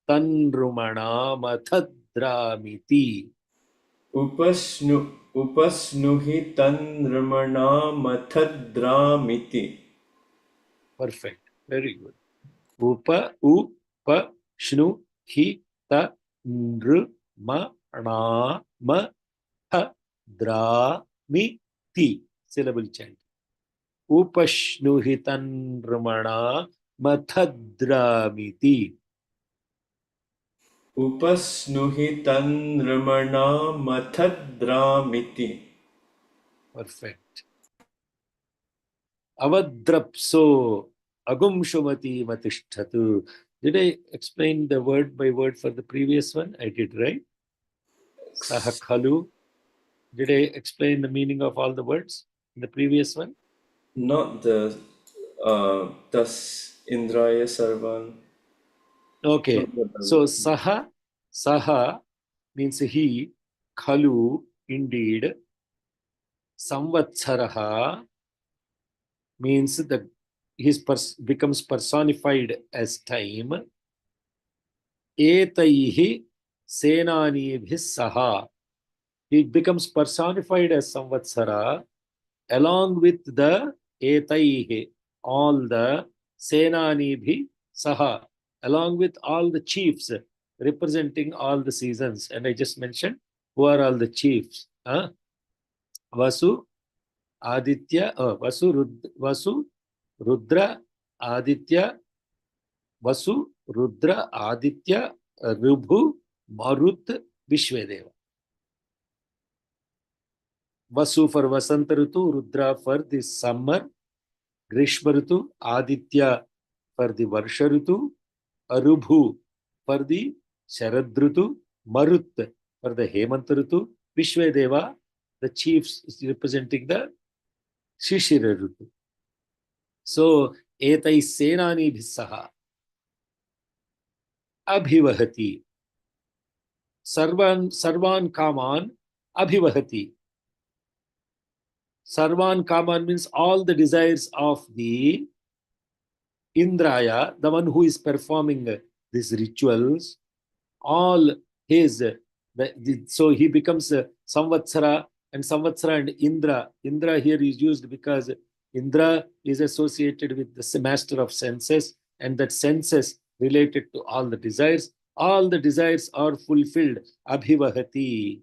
tanrumana madhadramiti. Upasnuhi tanramana mathadramiti. Perfect. Very good. Upashnuhi tanrumana madhadramiti. Syllable chant. Upashnuhitan ramana mathadramiti. Upasnuhi tanramana mathadramiti. Perfect. Avadrapso agumshumati matishtatu. Did I explain the word by word for the previous one? I did, right? Sahakhalu. Did I explain the meaning of all the words in the previous one? Not the tas indraya sarvan. Okay. Not the So saha means he, khalu, indeed, samvatsaraha means the becomes personified as time. Etaihi senanibhis saha. He becomes personified as Samvatsara along with the etaihi, all the senanibhi saha, along with all the chiefs representing all the seasons. And I just mentioned who are all the chiefs. Vasu, Aditya, Vasu, Rudra, Aditya, Vasu, Rudra, Aditya, Rubhu, Marut, Vishwadeva. Vasu for Vasanta Rutu, Rudra for the summer, Grishma Rutu, Aditya for the Varsha Rutu, Arubhu for the Sharad Rutu, Marut for the Hemant Rutu, Vishwadeva the chiefs is representing the Shishira Rutu. So, etai senani bhissaha abhivahati sarvan kaman abhivahati. Sarvan kaman means all the desires of the Indraya, the one who is performing these rituals, all his, so he becomes Samvatsara, and Samvatsara and Indra. Indra here is used because Indra is associated with the master of senses, and that senses related to all the desires. All the desires are fulfilled. Abhivahati.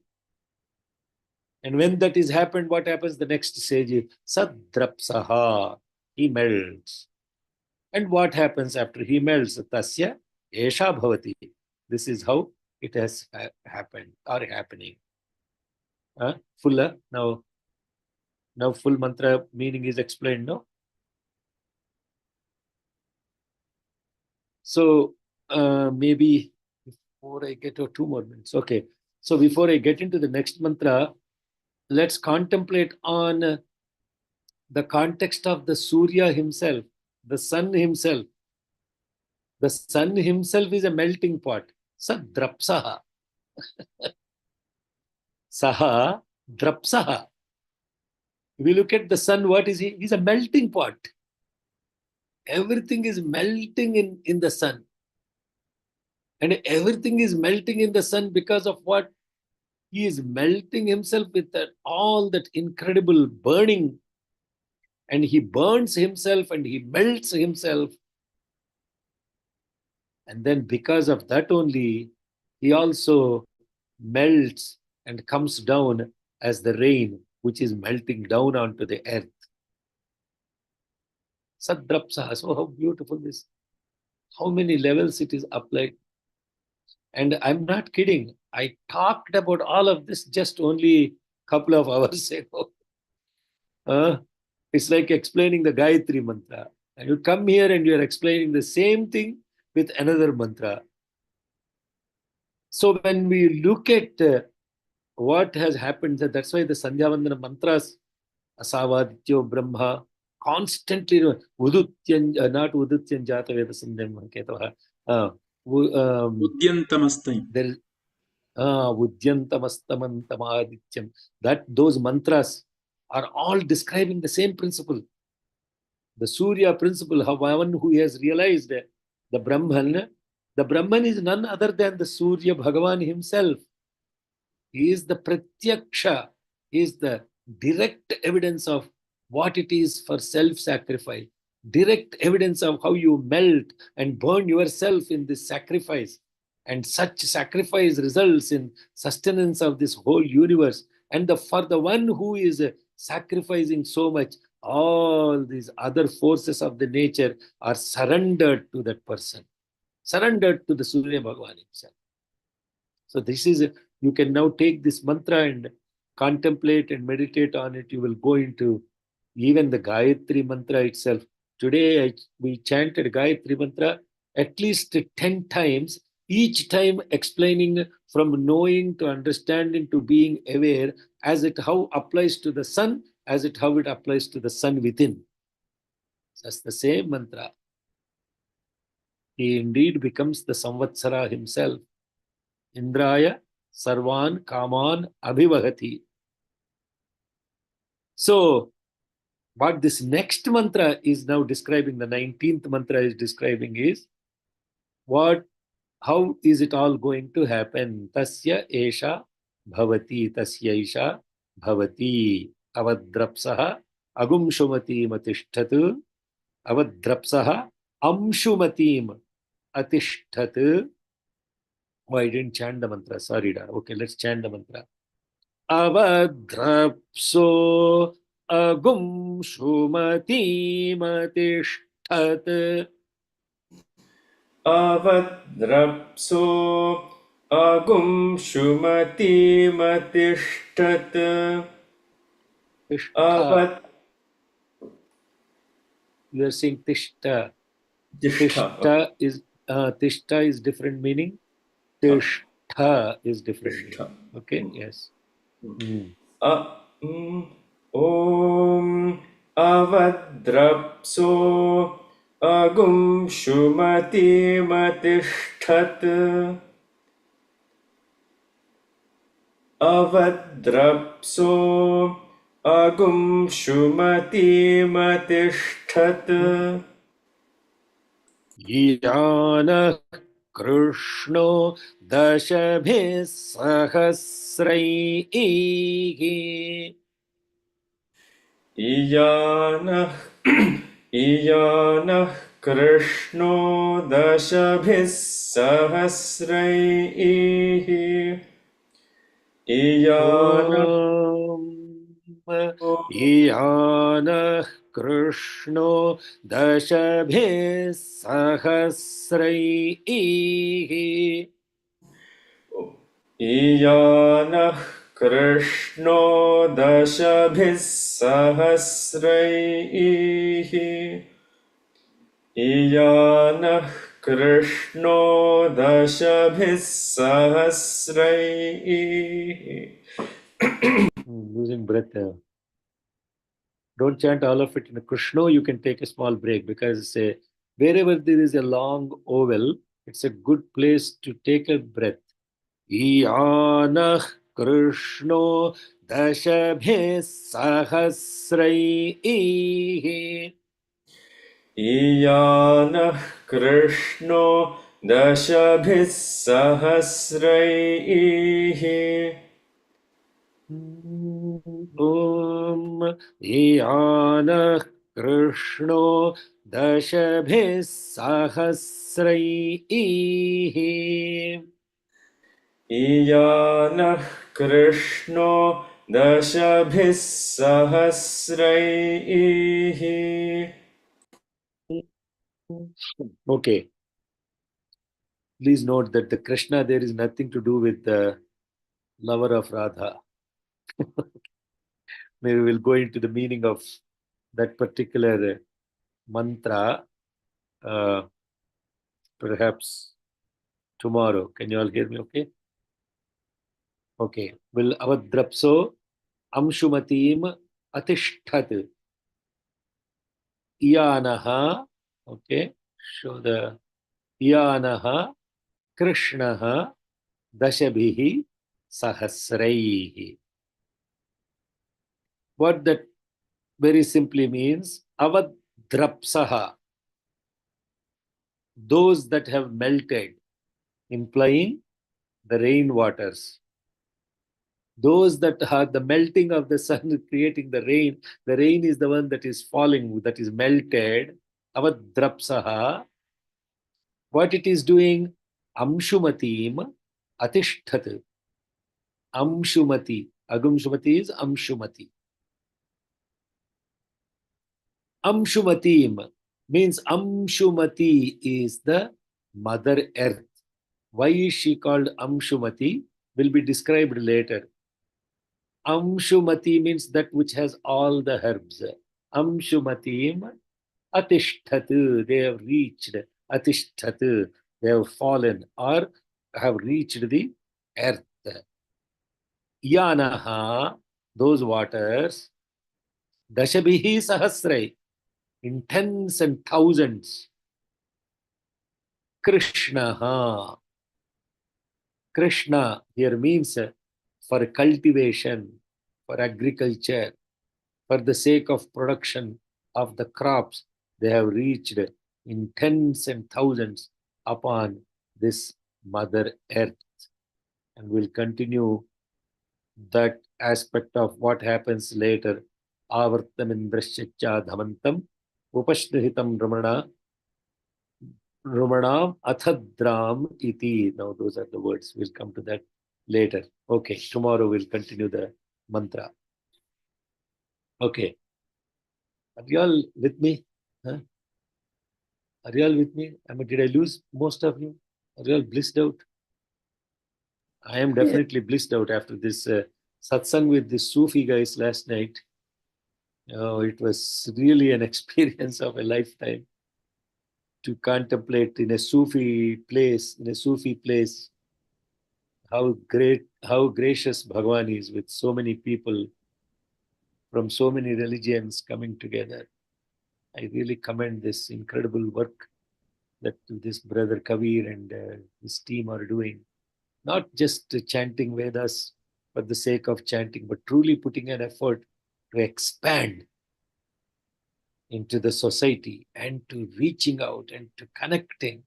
And when that is happened, what happens? The next stage is Sadrapsaha. He melts. And what happens after he melts? Tasya Esha Bhavati. This is how it has happened or happening. Full now full mantra meaning is explained, no? So maybe before I get 2 more minutes. Okay. So before I get into the next mantra, let's contemplate on the context of the Surya himself, the sun himself. The sun himself is a melting pot. Sadrapsaha. Saha drapsaha. If we look at the sun, what is he? He's a melting pot. Everything is melting in the sun. And everything is melting in the sun because of what? He is melting himself with all that incredible burning. And he burns himself and he melts himself. And then because of that only, he also melts and comes down as the rain, which is melting down onto the earth. Sadrapsaha. So how beautiful this. How many levels it is applied. And I'm not kidding. I talked about all of this just only a couple of hours ago. It's like explaining the Gayatri mantra. And you come here and you're explaining the same thing with another mantra. So when we look at what has happened, that's why the Sandhyavandana mantras, Asavadityo Brahma, constantly, Udutyan, not Udutyan Jata Veda Sandhyam Ketavaha. Udyantamastai. There Udyantamastamantamaadityam. That those mantras are all describing the same principle. The Surya principle, how one who has realized the Brahman is none other than the Surya Bhagavan himself. He is the Pratyaksha. He is the direct evidence of what it is for self-sacrifice. Direct evidence of how you melt and burn yourself in this sacrifice. And such sacrifice results in sustenance of this whole universe. And for the one who is sacrificing so much, all these other forces of the nature are surrendered to that person, surrendered to the Surya Bhagavan himself. So this is, you can now take this mantra and contemplate and meditate on it. You will go into even the Gayatri mantra itself. Today we chanted Gayatri mantra at least 10 times, each time explaining from knowing to understanding to being aware, as it how applies to the sun, as it how it applies to the sun within. That's the same mantra. He indeed becomes the Samvatsara himself. Indraya Sarvan Kaman Abhivahati. So, what this next mantra is now describing, the 19th mantra is describing is how is it all going to happen? Tasya Esha Bhavati, Tasya Esha Bhavati, Avadrapsaha Agumshumati Matishtatu, Avadrapsaha Amshumatim Atishtatu. Oh, I didn't chant the mantra. Sorry, da. Okay, let's chant the mantra. Avadrapso agum shumati matishtat. Avadrapso agum shumati matishtat. Tishtha. Avat You are saying tishta. Dishtha. Tishta is different meaning. Tishtha is different meaning. Okay, yes. Om Avadrapso Agum Shumati Matishtat Avadrapso Agum Shumati Matishtat ईशानः Krishna दशभिः सहस्रैः Iyanah Iyanah Krishno Dashabhis Sahasraihi Iyanah Om ईशानः Krishna दशभिः सहस्रैः Iyanah Krishno Dashabhis Sahasraihi Iyanah Krishno Dashabhis Sahasraihi. Losing breath there. Don't chant all of it in a Krishna. You can take a small break because wherever there is a long vowel, it's a good place to take a breath. Iyanah Krishno dashabhe sahasraihi. Iyanah Krishno Dashabhis Sahasraihi Om Iyanah Krishno dashabhe sahasraihi. Iyanah Krishno Dashabhis Sahasraihi. Okay. Please note that the Krishna there is nothing to do with the lover of Radha. Maybe we'll go into the meaning of that particular mantra perhaps tomorrow. Can you all hear me okay? Okay. Will avadrapso amshumatim atishtat iyanaha. Okay. Show the iyanaha krishnaha dashabhihi sahasraihi. What that very simply means, avadrapsaha, those that have melted, implying the rain waters. Those that are the melting of the sun creating the rain is the one that is falling, that is melted. Avadrapsaha, what it is doing? Amshumatim atishtat. Amshumati. Agumshumati is Amshumati. Amshumatim means Amshumati is the Mother Earth. Why is she called Amshumati? Will be described later. Amshumati means that which has all the herbs. Amshumatim atishthatu, they have reached. Atishthatu, they have fallen or have reached the earth. Yanaha, those waters, dashabihi sahasrai, in tens and thousands. Krishnaha, Krishna here means for cultivation, for agriculture, for the sake of production of the crops, they have reached in tens and thousands upon this Mother Earth. And we'll continue that aspect of what happens later. Avartamindrashya dhamantam upashnihitam Ramanam athadram iti. Now those are the words. We'll come to that later. Okay, tomorrow we'll continue the mantra. Okay. Are you all with me? Huh? Are you all with me? Did I lose most of you? Are you all blissed out? I am definitely blissed out after this satsang with the Sufi guys last night. Oh, it was really an experience of a lifetime to contemplate in a Sufi place, how great, how gracious Bhagavan is with so many people from so many religions coming together. I really commend this incredible work that this brother Kabir and his team are doing. Not just chanting Vedas for the sake of chanting, but truly putting an effort to expand into the society and to reaching out and to connecting.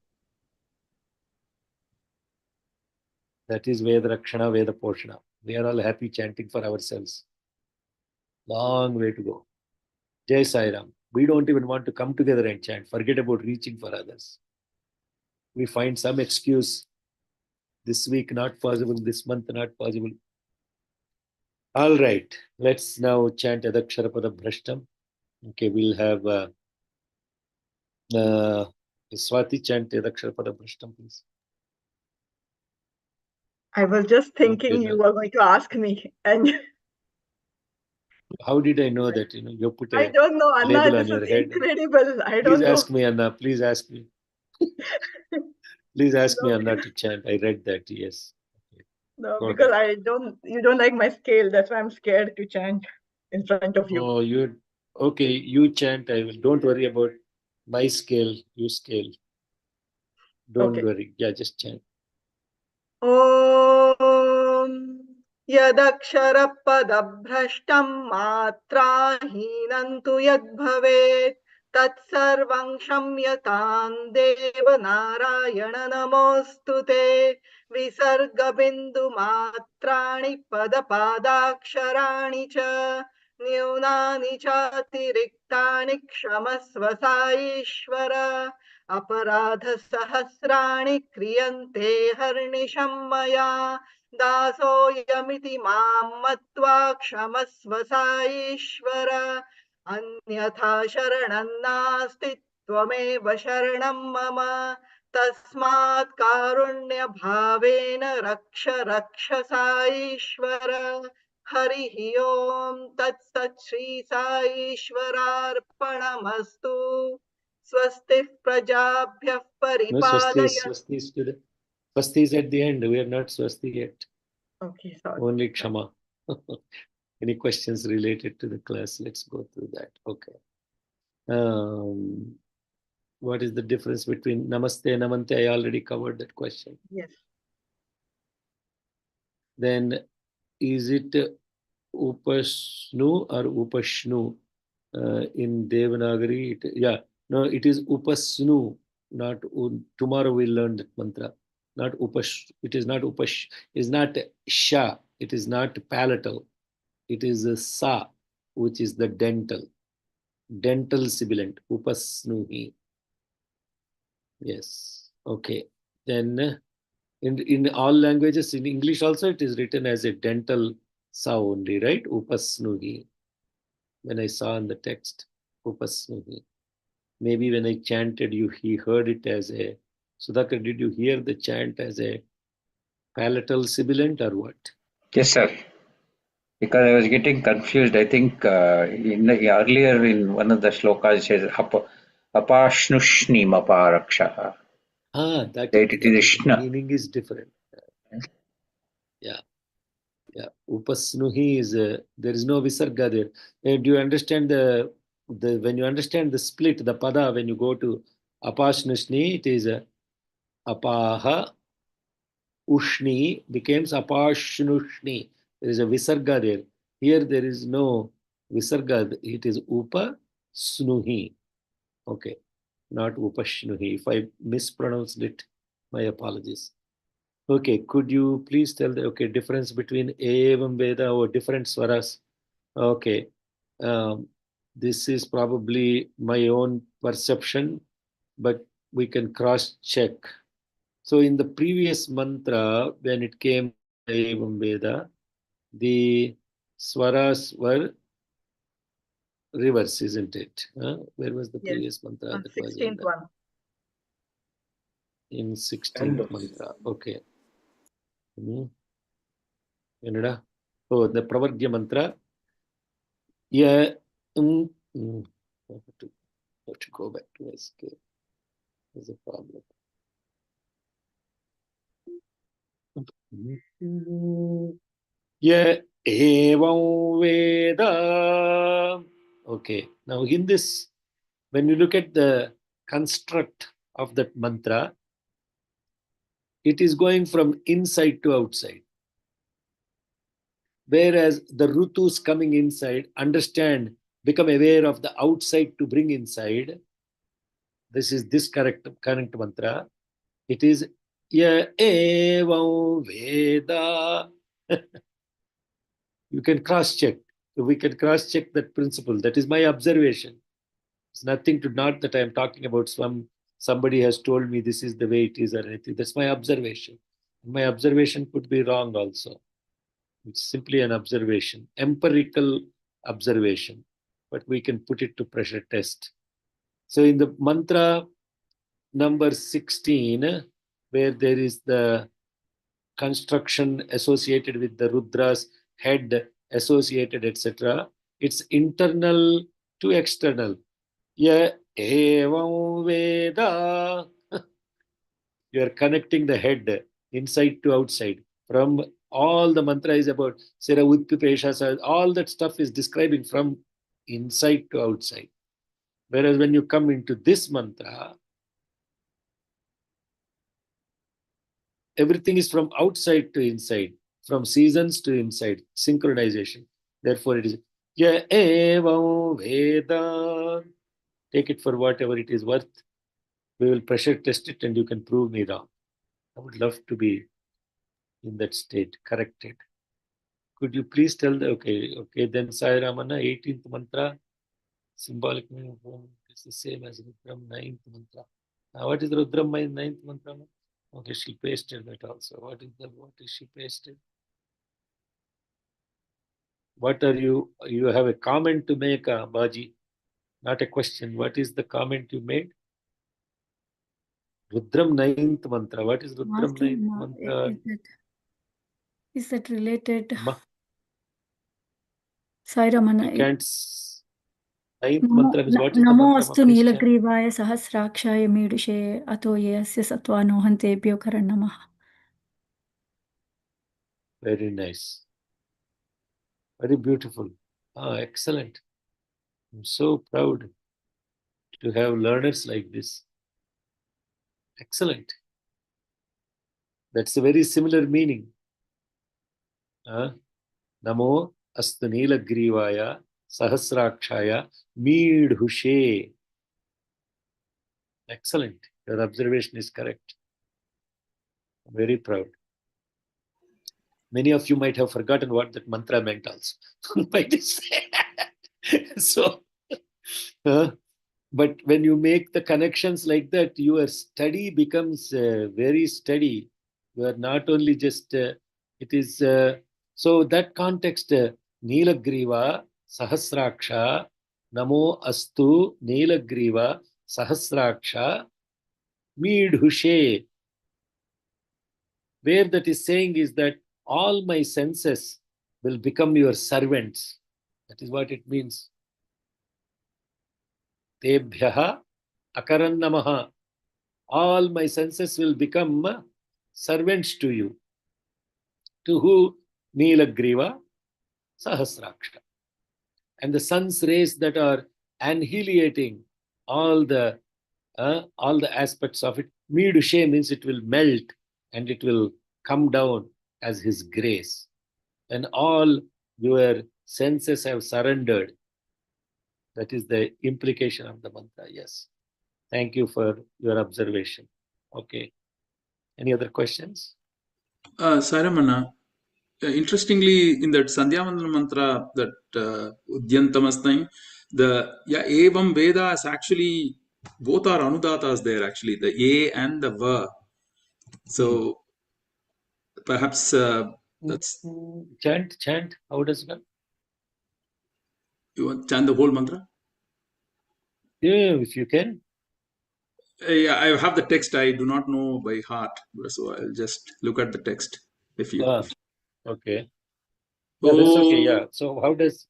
That is Veda Rakshana, Veda Poshana. We are all happy chanting for ourselves. Long way to go. Jai Sai Ram. We don't even want to come together and chant. Forget about reaching for others. We find some excuse. This week not possible, this month not possible. All right, let's now chant Adaksharapada Bhrashtam. Okay, we'll have Swati chant Adaksharapada Bhrashtam, please. I was just thinking Okay, you were going to ask me, and how did I know that? You put I a don't know, Anna. label This on your is head. incredible. I Please don't know. ask me, Anna. Please ask me. Please ask me, No, Anna, to chant. I read that. Yes. Okay. no, Go because ahead. you don't like my scale. That's why I'm scared to chant in front of you. Oh, you okay? You chant. I will. Don't worry about my scale. You scale. Don't Okay. worry. Yeah, just chant. ॐ यदक्षरपदभ्रष्टं मात्राहीनं तु यद्भवेत् तत्सर्वं क्षम्यतां देव नारायण नमोऽस्तु ते विसर्गबिन्दुमात्राणि पदपादाक्षराणि च न्यूनानि चातिरिक्तानि क्षमस्व साईश्वर अपराधसहस्राणि क्रियन्ते हर्निशं मया दासोऽयमिति मां मत्वा क्षमस्व साईश्वर अन्यथा शरणं नास्ति त्वमेव शरणं मम तस्मात् कारुण्यभावेन रक्ष रक्ष साईश्वर हरिः ओं तत्सत् श्री साईश्वरार्पणमस्तु स्वस्ति प्रजाभ्यः No, परिपालय Swasti is to the Swasti is at the end. We are not Swasti yet. Okay, sorry. Only Kshama. Any questions related to the class? Let's go through that. Okay. What is the difference between Namaste and Namante? I already covered that question. Yes. Then is it Upashnu or Upashnu? In Devanagari, no, it is Upasnu, not tomorrow we'll learn that mantra. Not Upash, it is not Upash, it is not Sha, it is not palatal, it is a Sa, which is the dental sibilant, Upasnuhi. Yes, okay. Then in all languages, in English also, it is written as a dental Sa only, right? Upasnuhi. When I saw in the text, Upasnuhi. Maybe when I chanted, he heard it as a. Sudhakar, did you hear the chant as a palatal sibilant or what? Yes, sir. Because I was getting confused. I think earlier in one of the slokas it says apashnushni maparaksha. That That it is the Shna. meaning is different. Yeah. Upasnuhi is there is no visarga there. Do you understand the when you understand the split, the pada, when you go to apashnushni, it is apaha ushni becomes apashnushni. There is a visarga there. Here there is no visarga. It is upa snuhi. Okay, not upashnuhi. If I mispronounced it, my apologies. Okay, could you please tell the difference between Evam Veda or different swaras? Okay, this is probably my own perception, but we can cross check. So in the previous mantra, when it came to Evam Veda, the swaras were reverse, isn't it? Where was the Yes. previous mantra On that was 16th one. in 16th mantra? Okay. Kannada. Oh, the Pravardya mantra. Yeah. I have to go back to my scale. There's a problem. Yeah. evam veda. Okay, now in this, when you look at the construct of that mantra, it is going from inside to outside. Whereas the Rutus coming inside, understand, become aware of the outside to bring inside. This is this correct mantra. It is ya evam veda. You can cross check. We can cross check that principle. That is my observation. It's nothing to not that I am talking about somebody has told me this is the way it is or anything. That's my observation. My observation could be wrong also. It's simply an observation, empirical observation, but we can put it to pressure test. So in the mantra number 16, where there is the construction associated with the Rudra's head associated, etc., it's internal to external. Ya evam veda. You are connecting the head inside to outside. From all the mantra is about Sira Utpipesha, all that stuff is describing from inside to outside. Whereas when you come into this mantra, everything is from outside to inside, from seasons to inside, synchronization. Therefore, it is Ya evam veda. Take it for whatever it is worth. We will pressure test it and you can prove me wrong. I would love to be in that state, corrected. Could you please tell the okay, then Sai Ramana, 18th mantra, symbolic meaning is the same as Rudram 9th mantra. Now, what is Rudram 9th mantra? Okay, she pasted that also. What is she pasted? What are you have a comment to make, Baji? Not a question. What is the comment you made? Rudram 9th mantra. What is Rudram 9th mantra? Is that related? Ma, Sai Ramana. I can't. 9th mantra is what is the Namo mantra? astu Nilagrivaaya Sahasrakshaya Midushe Ato Yasya Satvano Hantebhyo Karanamaha. Very nice. Very beautiful. Excellent. I'm so proud to have learners like this. Excellent. That's a very similar meaning. Namo astu Nilagrivaaya Sahasrakshaya Midhushe. Excellent. Your observation is correct. I'm very proud. Many of you might have forgotten what that mantra meant also. By this. So, but when you make the connections like that, your study becomes very steady. You are not only just, it is, so that context, Nilagriva Sahasraksha, Namo Astu Nilagriva Sahasraksha Midhushe. Where that is saying is that all my senses will become your servants. That is what it means. Tebhyaha akarannamaha. All my senses will become servants to you. To who? Nilagriva Sahasraksha. And the sun's rays that are annihilating all the aspects of it. Midushe means it will melt and it will come down as his grace. And all your senses have surrendered. That is the implication of the mantra. Yes. Thank you for your observation. Okay. Any other questions? Sai Ramana, interestingly, in that Sandhyavandana mantra, that Udyantamastai, the Evam Veda is actually, both are Anudatas there actually, the A and the Va. So perhaps that's. Chant. How does it? You want to chant the whole mantra? Yeah, if you can. Yeah, I have the text. I do not know by heart, so I'll just look at the text. If you. Okay. Yeah, that's okay. Yeah. So how does?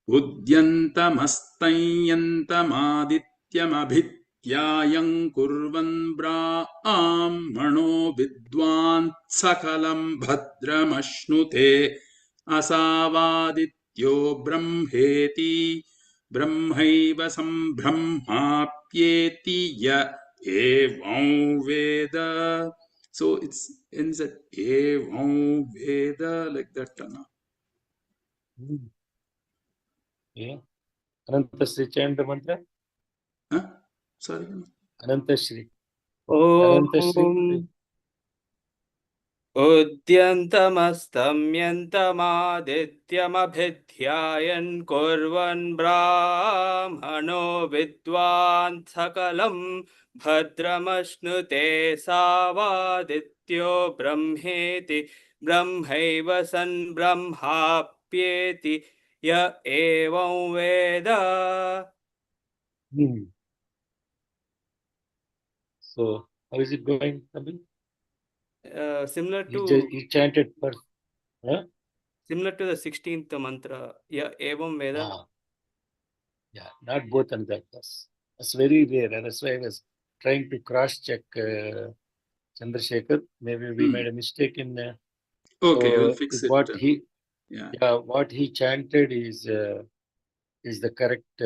Udyantamasthayyantamadityamabhityayam kurvan brahmano vidwan sakalam bhadramashnute asavadityo brahmeti brahmaiva sambrahmapyeti ya evam veda. So it ends at evam veda like that. Yeah. Anantashri chant the mantra. Huh? Sorry. Anantashri. Om Anantashri. उद्यन्तमस्तम्यन्तमादित्यमभिध्यायन् कुर्वन् ब्राह्मणो विद्वान् सकलं भद्रमश्नुते सावादित्यो ब्रह्मेति ब्रह्मैव सन् ब्रह्माप्येति य एवं वेद. So, how is it going, Abhi? Similar to He chanted first. Huh? Similar to the 16th mantra, yeah, evam veda. Yeah, not both and that. That's very rare. And that's why I was trying to cross-check Chandrasekhar. Maybe we made a mistake in. Okay, we'll So fix it. what he, Yeah. what he chanted is the correct.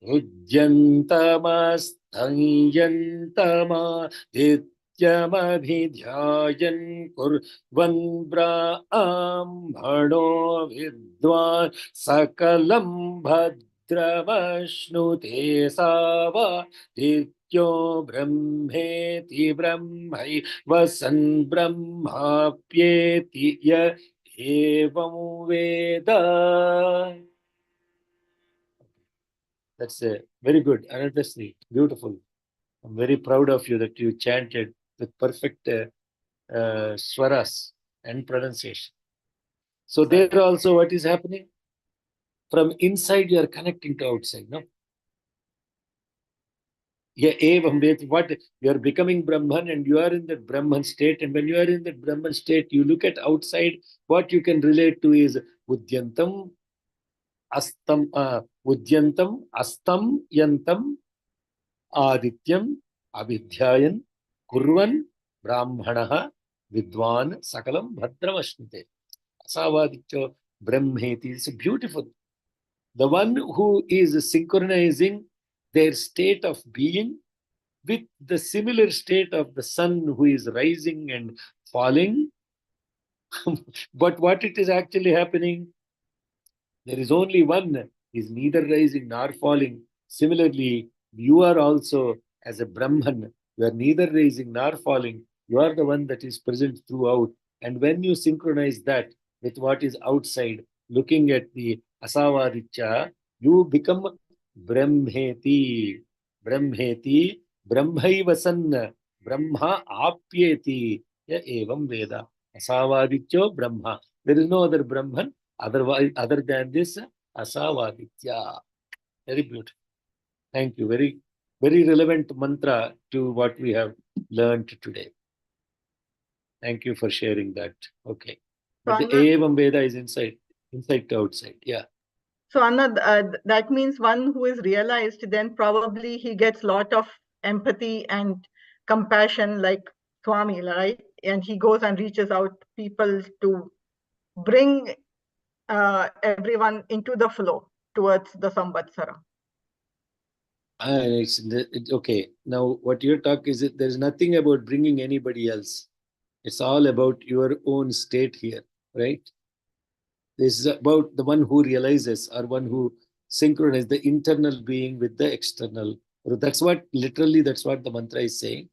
Udyantamastanyantamadityamabhidhyayan kurvan brahmano vidwan sakalam bhadramashnute sava dityo brahmeti brahmai vasan brahmapyeti ya evam veda. That's very good. Anantashri, beautiful. I'm very proud of you that you chanted with perfect swaras and pronunciation. So there also what is happening? From inside you are connecting to outside, no? Yeah, evam ved, what you are becoming Brahman and you are in that Brahman state, and when you are in that Brahman state, you look at outside, what you can relate to is Udyantam, Astam, Yantam, Adityam, Abhidhyayan, Kurvan, Brahmanaha, Vidwan, Sakalam, Bhadramashmite. Asavaditya Brahmeti. It's beautiful. The one who is synchronizing their state of being with the similar state of the sun who is rising and falling. But what it is actually happening? There is only one, is neither rising nor falling. Similarly, you are also as a Brahman, you are neither rising nor falling. You are the one that is present throughout. And when you synchronize that with what is outside, looking at the Asavaditya, you become Brahmeti. Brahmeti, Brahmaivasan, Brahma Apyeti, Ya Evam Veda. Asavadityo Brahma. There is no other Brahman other than this Asavaditya. Very beautiful. Thank you. Very, very relevant mantra to what we have learned today. Thank you for sharing that. Okay. But the Evam Veda is inside to outside. Yeah. So Anna, that means one who is realized, then probably he gets lot of empathy and compassion like Swami, right? And he goes and reaches out people to bring everyone into the flow towards the Samvatsara. Okay. Now, what you're talking is that there's nothing about bringing anybody else. It's all about your own state here, right? This is about the one who realizes or one who synchronizes the internal being with the external. That's what the mantra is saying.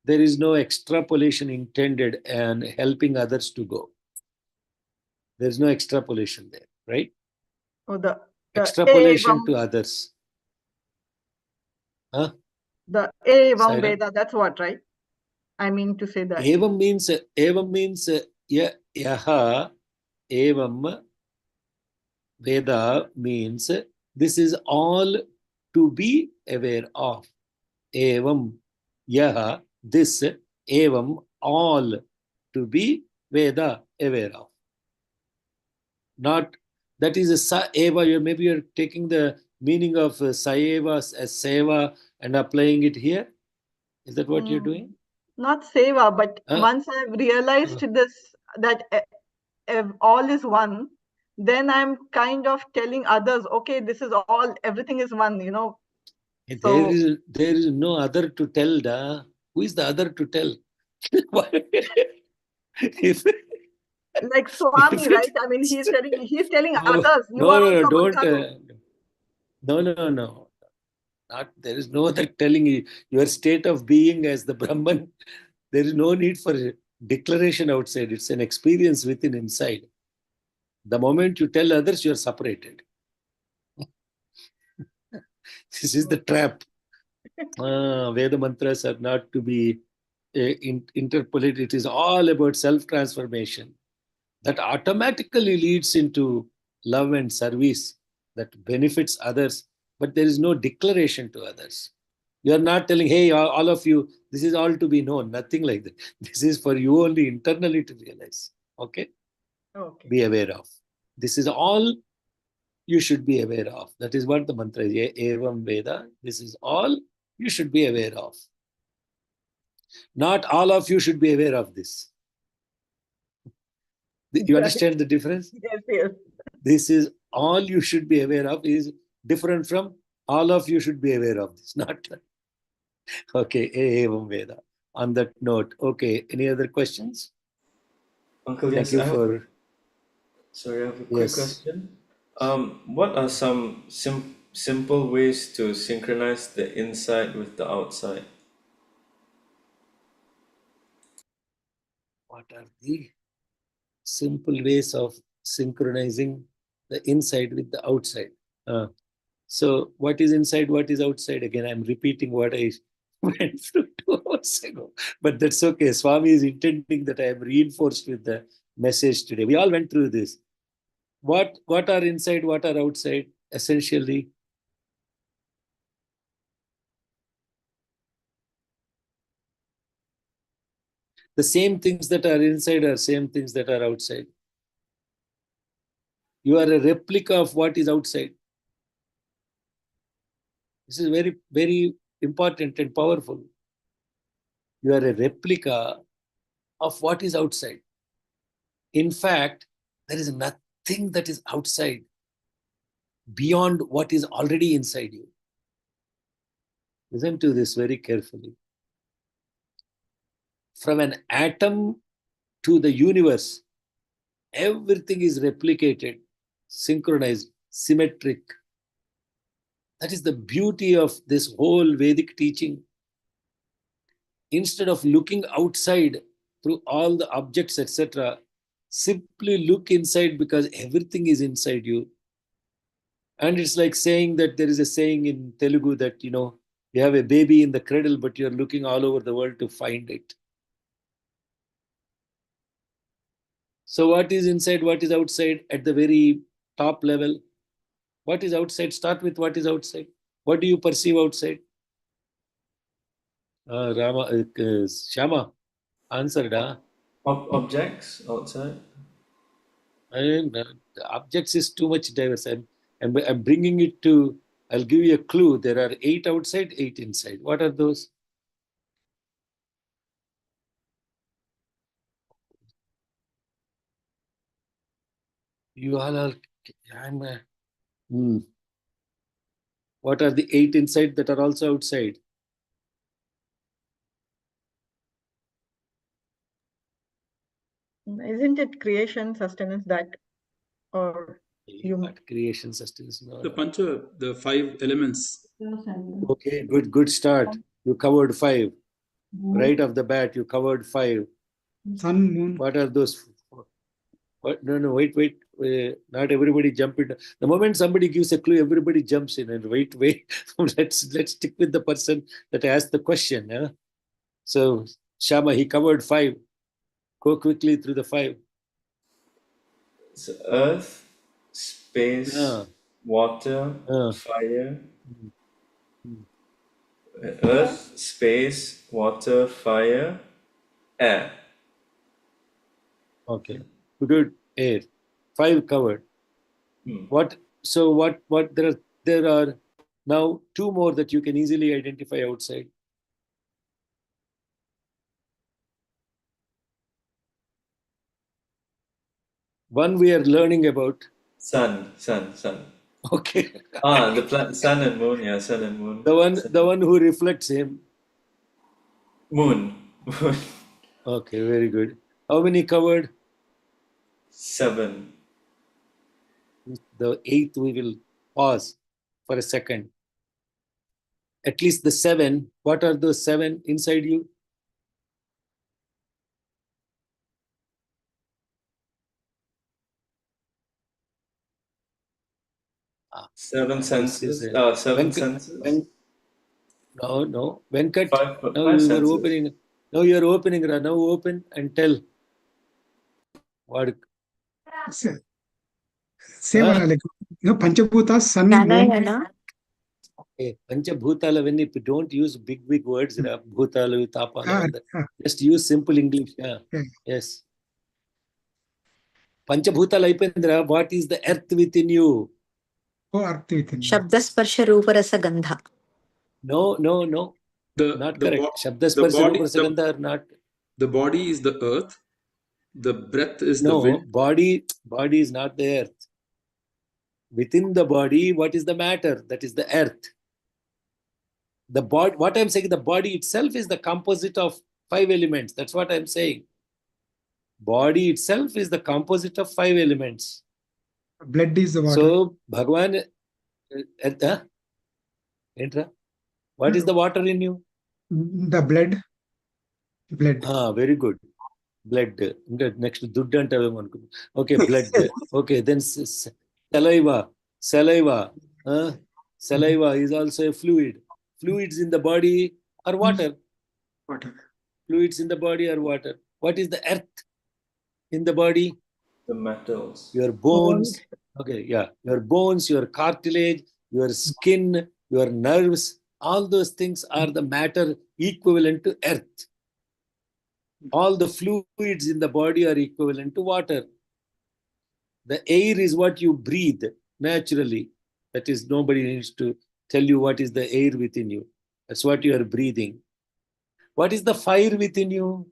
There is no extrapolation intended and helping others to go. There's no extrapolation there, right? Oh, the extrapolation to others. Huh? The Evam Veda, that's what, right? I mean to say that. Evam means yaha, Evam Veda means this is all to be aware of. Evam, yaha, this, evam, all to be Veda, aware of. Not, that is a sa eva, maybe you're taking the meaning of saeva as seva and applying it here. Is that what you're doing? Not seva, but once I've realized that all is one, then I'm kind of telling others, okay, this is all, everything is one, you know. There is no other to tell, da. Who is the other to tell? if, like Swami, right? I mean, he's telling others, you are also don't. Bhagavan. No. Not, there is no other telling you. Your state of being as the Brahman, there is no need for declaration outside. It's an experience within inside. The moment you tell others, you're separated. This is the trap. Veda mantras are not to be interpolated. It is all about self-transformation. That automatically leads into love and service that benefits others, but there is no declaration to others. You are not telling, hey, all of you, this is all to be known. Nothing like that. This is for you only internally to realize. Okay? Okay. Be aware of. This is all you should be aware of. That is what the mantra is. Evam Veda. This is all you should be aware of. Not all of you should be aware of this. You understand the difference? Yes. This is all you should be aware of is different from all of you should be aware of this. Not okay. Evam Veda. On that note, okay. Any other questions? Uncle, Thank yes, you I have for. sorry, I have a quick Yes. question. What are some simple ways to synchronize the inside with the outside? What are the simple ways of synchronizing the inside with the outside? So what is inside, what is outside? Again, I'm repeating what I went through 2 hours ago. But that's okay. Swami is intending that I am reinforced with the message today. We all went through this. What are inside, what are outside? Essentially, the same things that are inside are same things that are outside. You are a replica of what is outside. This is very, very important and powerful. You are a replica of what is outside. In fact, there is nothing that is outside beyond what is already inside you. Listen to this very carefully. From an atom to the universe, everything is replicated, synchronized, symmetric. That is the beauty of this whole Vedic teaching. Instead of looking outside through all the objects, etc., simply look inside because everything is inside you. And it's like saying that there is a saying in Telugu that, you have a baby in the cradle, but you're looking all over the world to find it. So what is inside, what is outside at the very top level? What is outside? Start with what is outside. What do you perceive outside? Shama, answered. Objects outside? The objects is too much diverse. I'm bringing it to, I'll give you a clue. There are 8 outside, 8 inside. What are those? You all are, What are the 8 inside that are also outside? Isn't it creation, sustenance, that, or you? Creation, sustenance. No. The 5 elements. Okay, good start. You covered 5. Right off the bat, you covered 5. Sun, moon. What are those? What? No, wait. Not everybody jump in. The moment somebody gives a clue, everybody jumps in and wait. let's stick with the person that asked the question. Yeah? So Shama, he covered 5. Go quickly through the 5. So earth, space, water, Uh, fire. mm. Earth, space, water, fire, air. Okay. Good. Air. 5 covered. What? So what? There are now 2 more that you can easily identify outside. One we are learning about. Sun. Okay. The sun and moon. Yeah, sun and moon. The one who reflects him. Moon. Okay, very good. How many covered? 7. The 8th we will pause for a second. At least the 7. What are those 7 inside you? Seven senses. Seven senses. No. Venkat. Five Now you senses. are opening. Now you are opening. Now open and tell. What? Same like Panchabhuta, sun, moon. Panchabhutala, when you don't use big words, bhutala, tapala, just use simple English. Yes. Panchabhutala ayipindra, what is the earth within you? Oh, earth within you. Shabda Sparsha Rupa Rasa Gandha. No. Not correct. Shabda Sparsha Rupa Rasa Gandha are not. The body is the earth. The breath is the No, wind. body is not the earth. Within the body, what is the matter? That is the earth. The body, what I'm saying, the body itself is the composite of 5 elements. That's what I'm saying. Body itself is the composite of 5 elements. Blood is the water. So, Bhagwan, what is the water in you? The blood. Very good. Blood. Next, okay, blood. Okay, then saliva. Saliva is also a fluid. Fluids in the body are water. Fluids in the body are water. What is the earth in the body? The metals. Your bones. Okay, yeah. Your bones, your cartilage, your skin, your nerves, all those things are the matter equivalent to earth. All the fluids in the body are equivalent to water. The air is what you breathe naturally. That is, nobody needs to tell you what is the air within you. That's what you are breathing. What is the fire within you?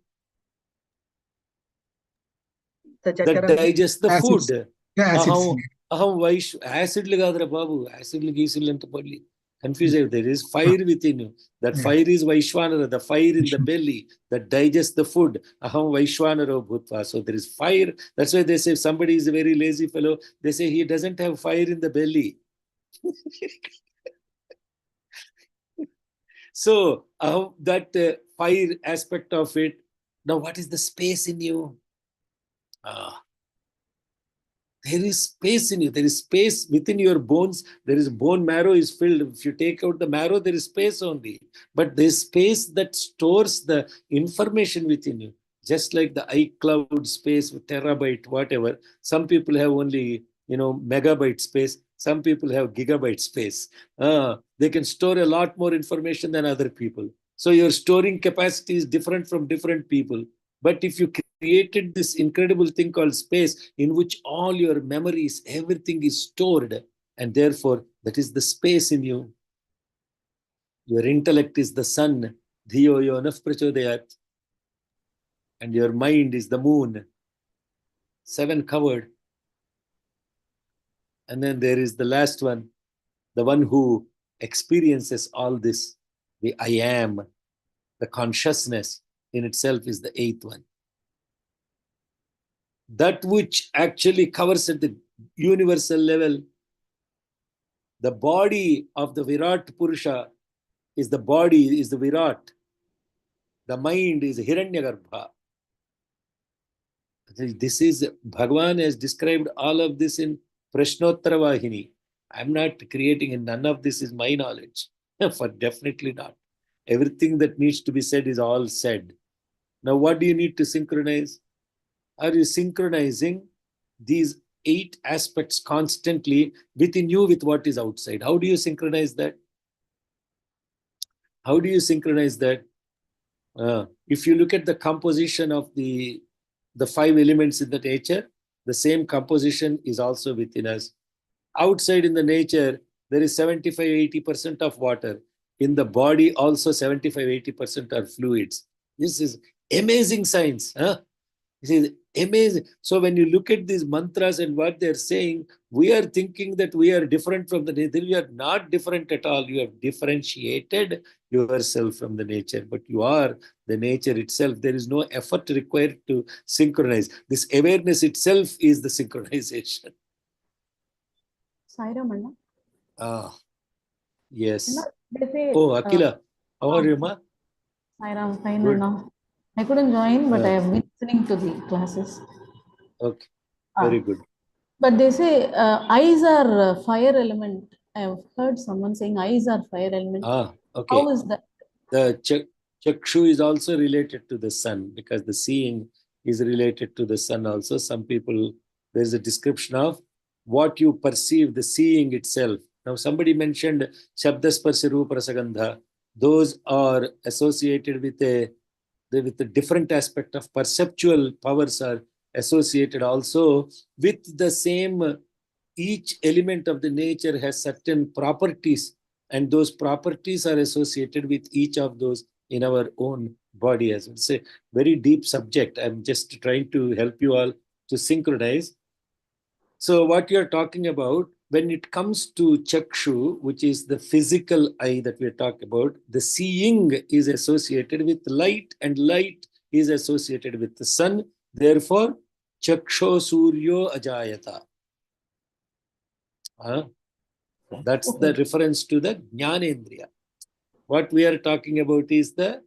That digests the food. Acid ligadra babu. Acid ligisilant padli. Confused. There is fire within you. That fire is Vaishwanara, the fire in the belly that digests the food. Aham Vaishwanara Bhutva. So there is fire. That's why they say if somebody is a very lazy fellow, they say he doesn't have fire in the belly. So that fire aspect of it. Now, what is the space in you? There is space in you. There is space within your bones. There is bone marrow is filled. If you take out the marrow, there is space only. But there is space that stores the information within you. Just like the iCloud space, terabyte, whatever. Some people have only, megabyte space. Some people have gigabyte space. They can store a lot more information than other people. So your storing capacity is different from different people. But if you created this incredible thing called space in which all your memories, everything is stored, and therefore that is the space in you. Your intellect is the sun, dhiyo yo naf prachodayat, and your mind is the moon. 7 covered. And then there is the last one, the one who experiences all this, the I am, the consciousness in itself is the 8th one. That which actually covers at the universal level. The body of the Virat Purusha is the body, is the Virat. The mind is Hiranyagarbha. This is, Bhagavan has described all of this in Prashnottara Vahini. I'm not creating, and none of this is my knowledge. For definitely not. Everything that needs to be said is all said. Now, what do you need to synchronize? Are you synchronizing these 8 aspects constantly within you with what is outside? How do you synchronize that? How do you synchronize that? If you look at the composition of the 5 elements in the nature, the same composition is also within us. Outside in the nature, there is 75-80% of water. In the body, also 75-80% are fluids. This is amazing science. This is amazing. So when you look at these mantras and what they're saying, we are thinking that we are different from the nature. We are not different at all. You have differentiated yourself from the nature, but you are the nature itself. There is no effort required to synchronize. This awareness itself is the synchronization. Sairam Anna. Ah, yes. Anna, they say, Oh, Akila, how are you, ma? Sairam, fine Good. Anna. I couldn't join, but I have been listening to the classes. Okay, very good. But they say eyes are fire element. I have heard someone saying eyes are fire element. Okay. How is that? The chakshu is also related to the sun, because the seeing is related to the sun also. Some people, there's a description of what you perceive, the seeing itself. Now somebody mentioned Shabdasparsa Rupa Rasagandha. Those are associated with a different aspect of perceptual powers, are associated also with the same. Each element of the nature has certain properties, and those properties are associated with each of those in our own body as well. It's a very deep subject. I'm just trying to help you all to synchronize. So what you're talking about, when it comes to chakshu, which is the physical eye that we're talking about, the seeing is associated with light, and light is associated with the sun. Therefore, chaksho suryo ajayata. That's the reference to the jnanendriya. What we are talking about is the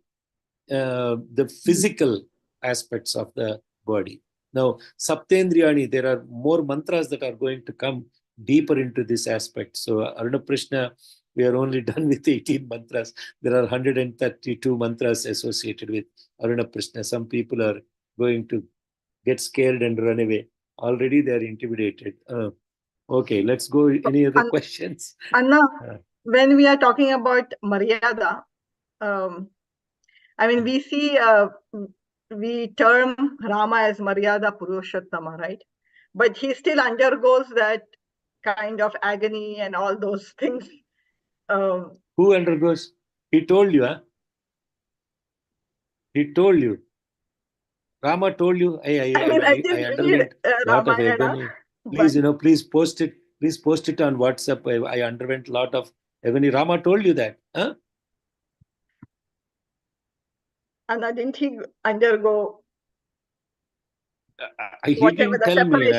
physical aspects of the body. Now, Saptendriyani, there are more mantras that are going to come deeper into this aspect. So, Aruna Prishna, we are only done with 18 mantras. There are 132 mantras associated with Aruna Prishna. Some people are going to get scared and run away. Already they are intimidated. Okay, let's go. Any other questions? Anna, when we are talking about Maryada, I mean, we see, we term Rama as Maryada Purushottama, right? But he still undergoes that kind of agony and all those things. Who undergoes? He told you, huh? He told you. Rama told you. I underwent a lot of agony. Please, please post it. Please post it on WhatsApp. I underwent a lot of agony. Rama told you that, huh? And didn't he undergo? He didn't tell me.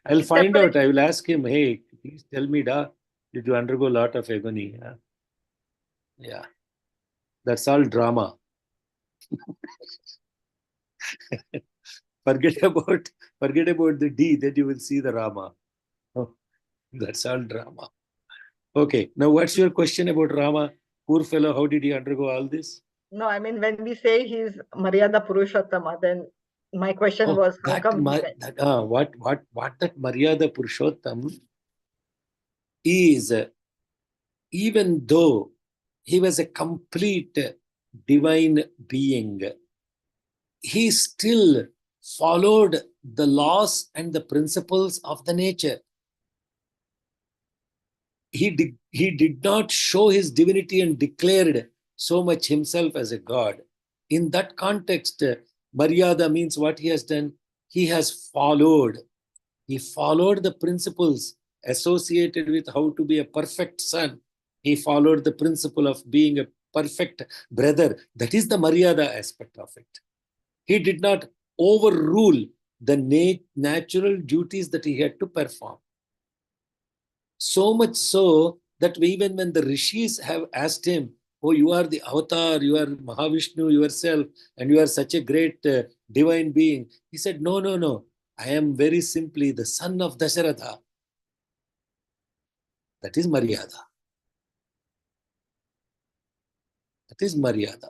I'll find out. I will ask him. Hey, please tell me, did you undergo a lot of agony? Yeah, that's all drama. Forget about the D, then you will see the Rama. Oh, that's all drama. Okay, now what's your question about Rama? Poor fellow, how did he undergo all this? No, I mean, when we say he's Maryada Purushottama, then my question was, how come what that Maryada Purushottam is, even though he was a complete divine being, he still followed the laws and the principles of the nature. He did not show his divinity and declared so much himself as a god. In that context, Maryada means what he has done. He has followed. He followed the principles associated with how to be a perfect son. He followed the principle of being a perfect brother. That is the Maryada aspect of it. He did not overrule the natural duties that he had to perform. So much so that even when the rishis have asked him, oh, you are the avatar, you are Mahavishnu yourself, and you are such a great divine being, he said, no, I am very simply the son of Dasharatha. That is Maryada. That is Maryada.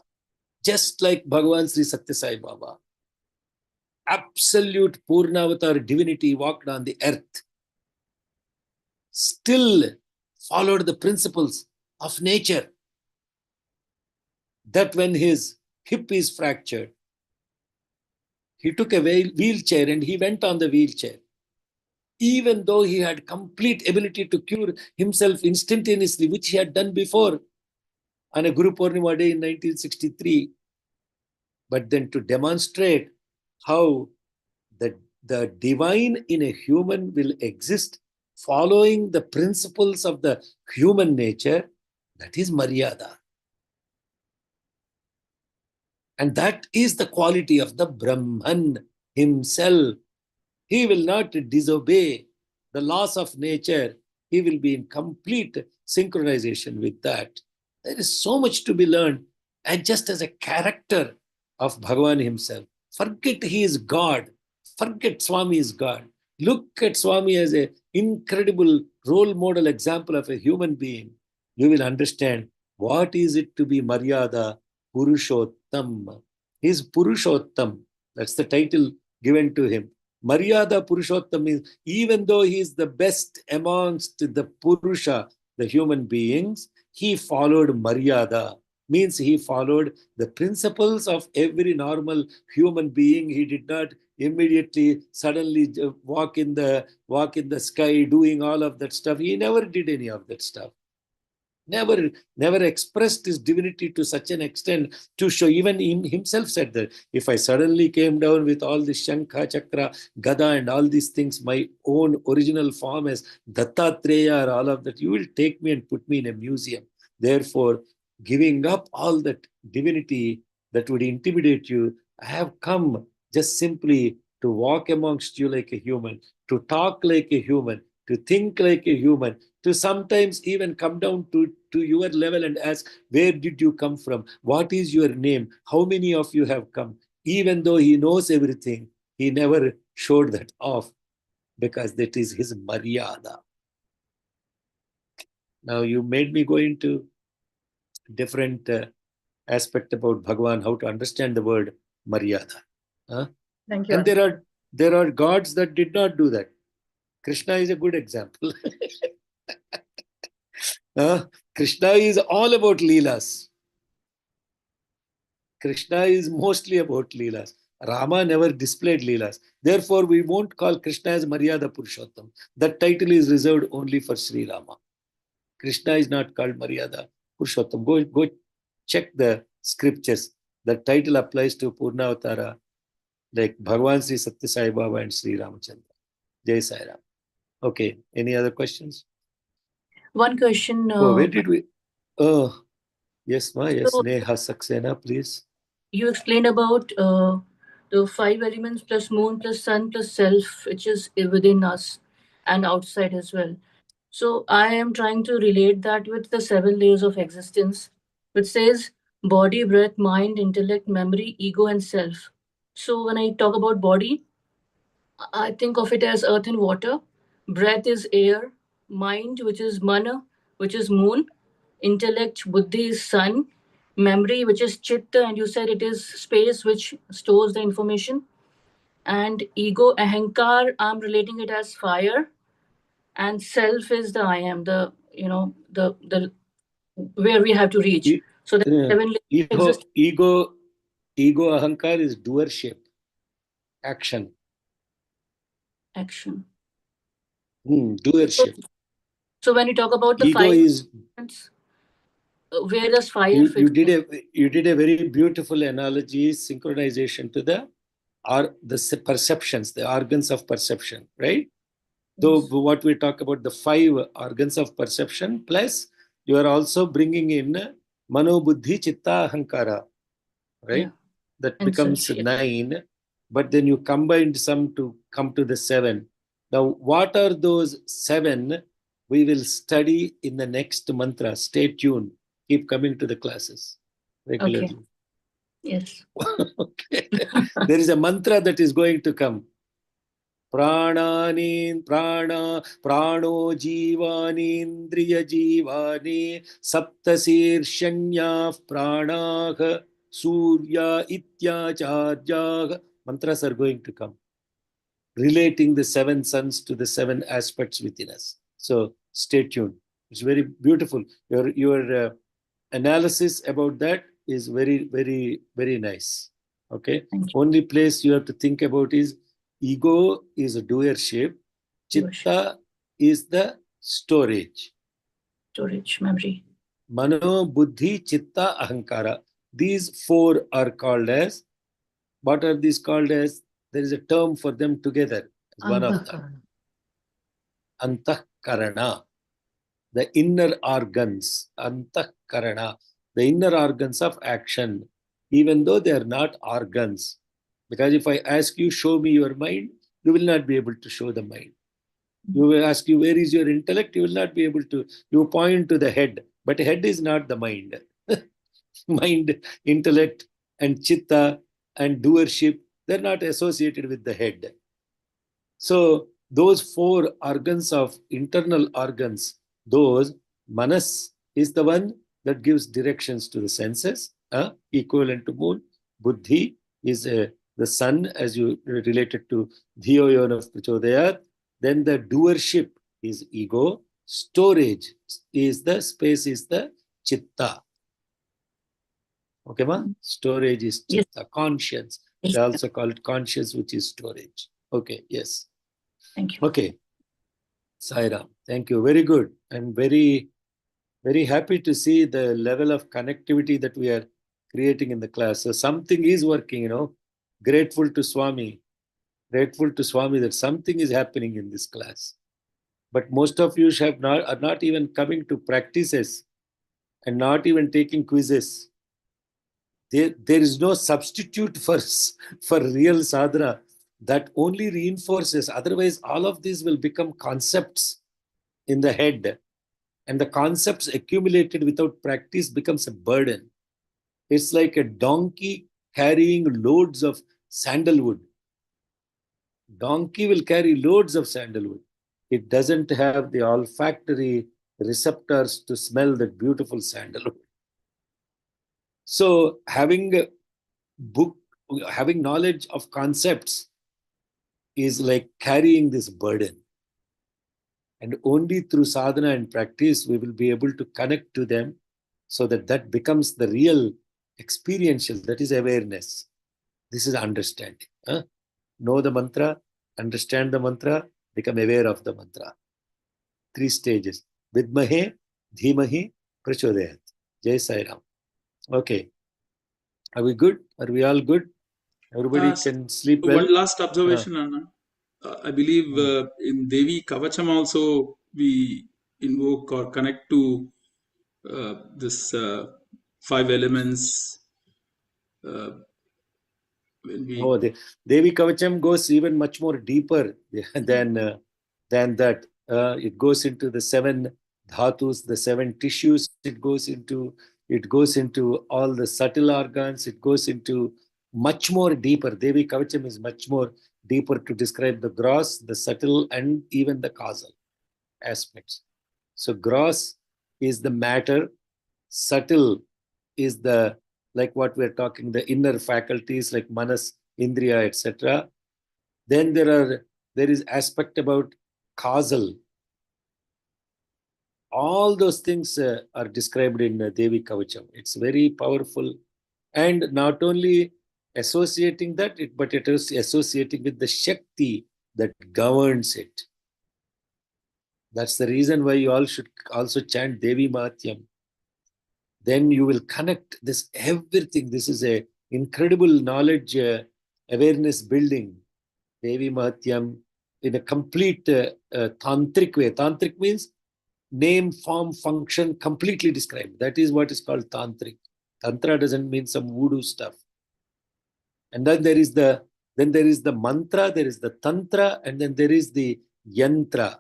Just like Bhagavan Sri Satya Sai Baba, absolute Purnavatar divinity walked on the earth, still followed the principles of nature. That when his hip is fractured, he took a wheelchair and he went on the wheelchair. Even though he had complete ability to cure himself instantaneously, which he had done before on a Guru Purnima day in 1963. But then to demonstrate how the divine in a human will exist following the principles of the human nature, that is Maryada. And that is the quality of the Brahman himself. He will not disobey the laws of nature. He will be in complete synchronization with that. There is so much to be learned. And just as a character of Bhagavan himself, forget he is God. Forget Swami is God. Look at Swami as an incredible role model example of a human being. You will understand what is it to be Maryada Purushottam. He is Purushottam. That's the title given to him. Maryada Purushottam means even though he is the best amongst the Purusha, the human beings, he followed Maryada. Means he followed the principles of every normal human being. He did not immediately suddenly walk in the sky doing all of that stuff. He never did any of that stuff. Never expressed his divinity to such an extent to show. Even himself said that if I suddenly came down with all this Shankha, Chakra, Gada and all these things, my own original form as Dattatreya or all of that, you will take me and put me in a museum. Therefore, giving up all that divinity that would intimidate you, I have come just simply to walk amongst you like a human, to talk like a human, to think like a human, to sometimes even come down to your level and ask, where did you come from? What is your name? How many of you have come? Even though he knows everything, he never showed that off because that is his Maryada. Now you made me go into different aspect about Bhagavan, how to understand the word Maryada. Thank you. And there are gods that did not do that. Krishna is a good example. Krishna is all about Leelas. Krishna is mostly about Leelas. Rama never displayed Leelas. Therefore, we won't call Krishna as Maryada Purushottam. That title is reserved only for Sri Rama. Krishna is not called Maryada Purushottam. Go check the scriptures. The title applies to Purnavatara, like Bhagavan Sri Satya Sai Baba and Sri Ramachandra. Jai Sai Ram. Okay, any other questions? One question. Oh, where did we? Oh, yes, ma. Yes, So Neha Saxena, please. you explained about the 5 elements plus moon plus sun plus self, which is within us and outside as well. So I am trying to relate that with the 7 layers of existence, which says body, breath, mind, intellect, memory, ego, and self. So when I talk about body, I think of it as earth and water. Breath is air. Mind, which is mana, which is moon. Intellect, buddhi is sun. Memory, which is chitta, and you said it is space which stores the information. And ego, ahankar, I'm relating it as fire. And self is the I am, the where we have to reach. So the 7 layers exist. Ego, ahankar is doership, action. Action. Doership. So when you talk about the ego 5 is, where does fire you fit? did a very beautiful analogy, synchronization to the perceptions, the organs of perception, right? So what we talk about, the 5 organs of perception, plus you are also bringing in mano, buddhi, chitta, ahankara, right? Yeah. That And becomes self, yeah. 9, but then you combined some to come to the 7. Now, what are those 7? We will study in the next mantra. Stay tuned. Keep coming to the classes regularly. Okay. Yes. Okay. There is a mantra that is going to come. Prano jivanindriya jivani saptasirshanya pranah surya ityacharya. Mantras are going to come, relating the 7 suns to the 7 aspects within us. So stay tuned. It's very beautiful. Your analysis about that is very, very, very nice. Okay. Only place you have to think about is ego is a doership. Chitta is the storage. Storage, memory. Mano, buddhi, chitta, ahankara. These 4 are called as, what are these called as? there is a term for them together. One of them. Antahkarana. The inner organs. Antahkarana. The inner organs of action. Even though they are not organs. Because if I ask you, show me your mind, you will not be able to show the mind. You will ask you, where is your intellect? You will not be able to. You point to the head. But head is not the mind. Mind, intellect, and chitta and doership, they're not associated with the head. So those four organs of internal organs, those manas is the one that gives directions to the senses, equivalent to moon. Buddhi is the sun, as you related to dhiyo yona prachodayat. Then the doership is ego. Storage is the space, is the chitta. Okay, ma? Storage is chitta, conscience. They also call it conscience, which is storage. Okay, yes. Thank you. Okay. Sairam, thank you. Very good. I'm very, very happy to see the level of connectivity that we are creating in the class. So something is working, Grateful to Swami. Grateful to Swami that something is happening in this class. But most of you are not even coming to practices and not even taking quizzes. There is no substitute for real sadhana. That only reinforces. Otherwise, all of these will become concepts in the head. And the concepts accumulated without practice becomes a burden. It's like a donkey carrying loads of sandalwood. Donkey will carry loads of sandalwood. It doesn't have the olfactory receptors to smell that beautiful sandalwood. So having knowledge of concepts is like carrying this burden. And only through sadhana and practice we will be able to connect to them so that becomes the real experiential, that is awareness. This is understanding. Know the mantra, understand the mantra, become aware of the mantra. 3 stages. Vidmahe, Dhimahi, Prachodayat. Jai Sai Ram. Okay. Are we good? Are we all good? Everybody can sleep well? One last observation, Anna. I believe in Devi Kavacham also we invoke or connect to this 5 elements. When we Devi Kavacham goes even much more deeper than that. It goes into the 7 dhatus, the 7 tissues. It goes into all the subtle organs. It goes into much more deeper. Devi Kavacham is much more deeper to describe the gross, the subtle, and even the causal aspects. So gross is the matter, subtle is the, like what we're talking, the inner faculties like manas, indriya, etc. Then there is aspect about causal. All those things are described in Devi Kavacham. It's very powerful. And not only associating that, but it is associating with the Shakti that governs it. That's the reason why you all should also chant Devi Mahatyam. Then you will connect this everything. This is a incredible knowledge, awareness building. Devi Mahatyam in a complete tantric way. Tantric means name, form, function completely described. That is what is called tantric. Tantra doesn't mean some voodoo stuff. And then there is the mantra, there is the tantra, and then there is the yantra.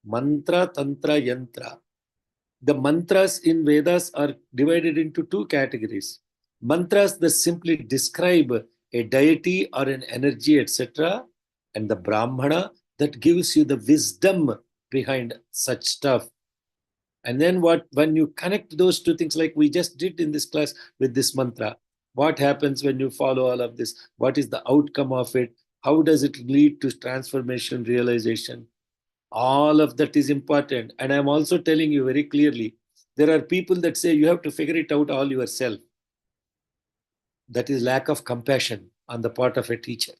Mantra, tantra, yantra. The mantras in Vedas are divided into 2 categories. Mantras that simply describe a deity or an energy, etc. And the Brahmana that gives you the wisdom behind such stuff. And then when you connect those 2 things, like we just did in this class with this mantra, what happens when you follow all of this? What is the outcome of it? How does it lead to transformation, realization? All of that is important. And I'm also telling you very clearly, there are people that say you have to figure it out all yourself. That is lack of compassion on the part of a teacher.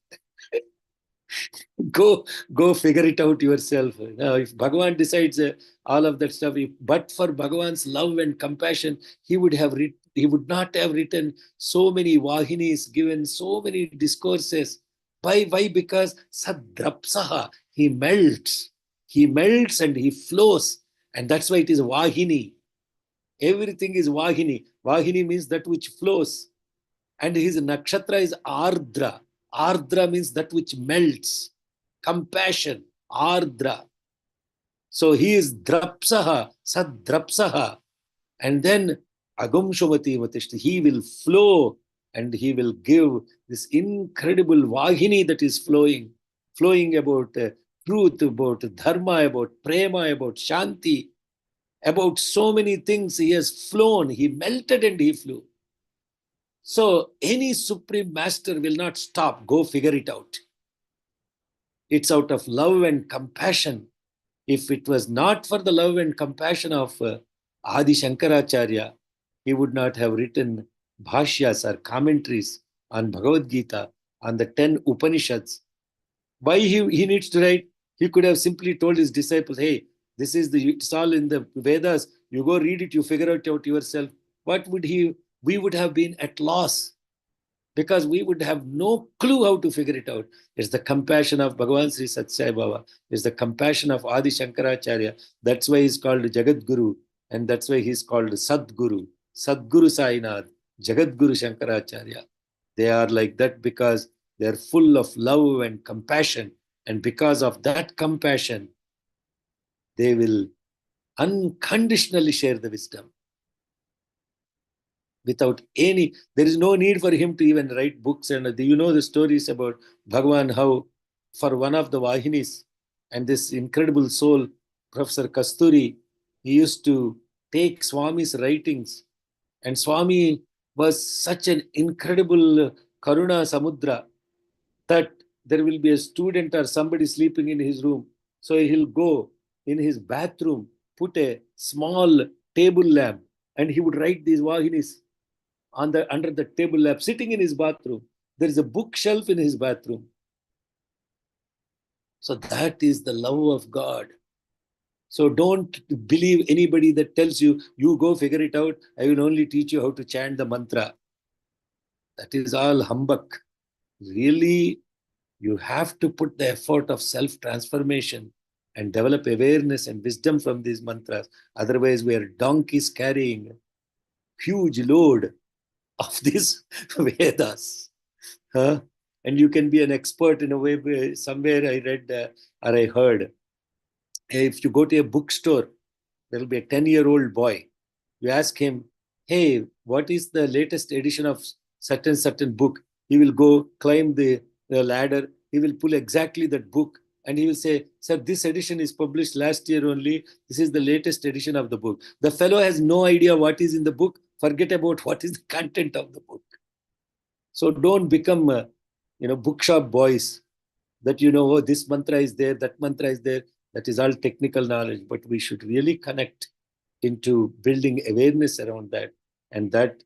Go figure it out yourself. Now, if Bhagavan decides all of that stuff, but for Bhagavan's love and compassion, he would not have written so many Vahinis, given so many discourses. Why? Because sadrapsaha, he melts. He melts and he flows. And that's why it is Vahini. Everything is Vahini. Vahini means that which flows. And his nakshatra is Ardra. Ardra means that which melts. Compassion. Ardra. So he is Drapsaha, Sadrapsaha. And then Agumshavati Vatishti. He will flow and he will give this incredible Vahini that is flowing about truth, about dharma, about prema, about shanti, about so many things. He has flown, he melted and he flew. So any supreme master will not stop. Go figure it out. It's out of love and compassion. If it was not for the love and compassion of Adi Shankaracharya, he would not have written bhashyas or commentaries on Bhagavad Gita, on the 10 Upanishads. Why he needs to write? He could have simply told his disciples, hey, it's all in the Vedas. You go read it, you figure it out yourself. We would have been at loss because we would have no clue how to figure it out. It's the compassion of Bhagavan Sri Satsai Baba. It's the compassion of Adi Shankaracharya. That's why he's called Jagat Guru, and that's why he's called Sadguru. Sadguru Sainath, Jagat Guru Shankaracharya. They are like that because they're full of love and compassion. And because of that compassion, they will unconditionally share the wisdom. Without any, there is no need for him to even write books. And you know the stories about Bhagavan, how for one of the Vahinis and this incredible soul, Professor Kasturi, he used to take Swami's writings. And Swami was such an incredible Karuna Samudra that there will be a student or somebody sleeping in his room. So he'll go in his bathroom, put a small table lamp, and he would write these Vahinis under the table lamp, sitting in his bathroom. There is a bookshelf in his bathroom. So that is the love of God. So don't believe anybody that tells you, you go figure it out. I will only teach you how to chant the mantra. That is all humbug. Really, you have to put the effort of self-transformation and develop awareness and wisdom from these mantras. Otherwise, we are donkeys carrying huge load of these Vedas. Huh? And you can be an expert in a way. Somewhere I read or I heard, if you go to a bookstore, there will be a 10-year-old boy. You ask him, hey, what is the latest edition of certain book? He will go climb the ladder. He will pull exactly that book. And he will say, sir, this edition is published last year only. This is the latest edition of the book. The fellow has no idea what is in the book. Forget about what is the content of the book. So don't become, bookshop boys that, oh, this mantra is there, that mantra is there. That is all technical knowledge. But we should really connect into building awareness around that. And that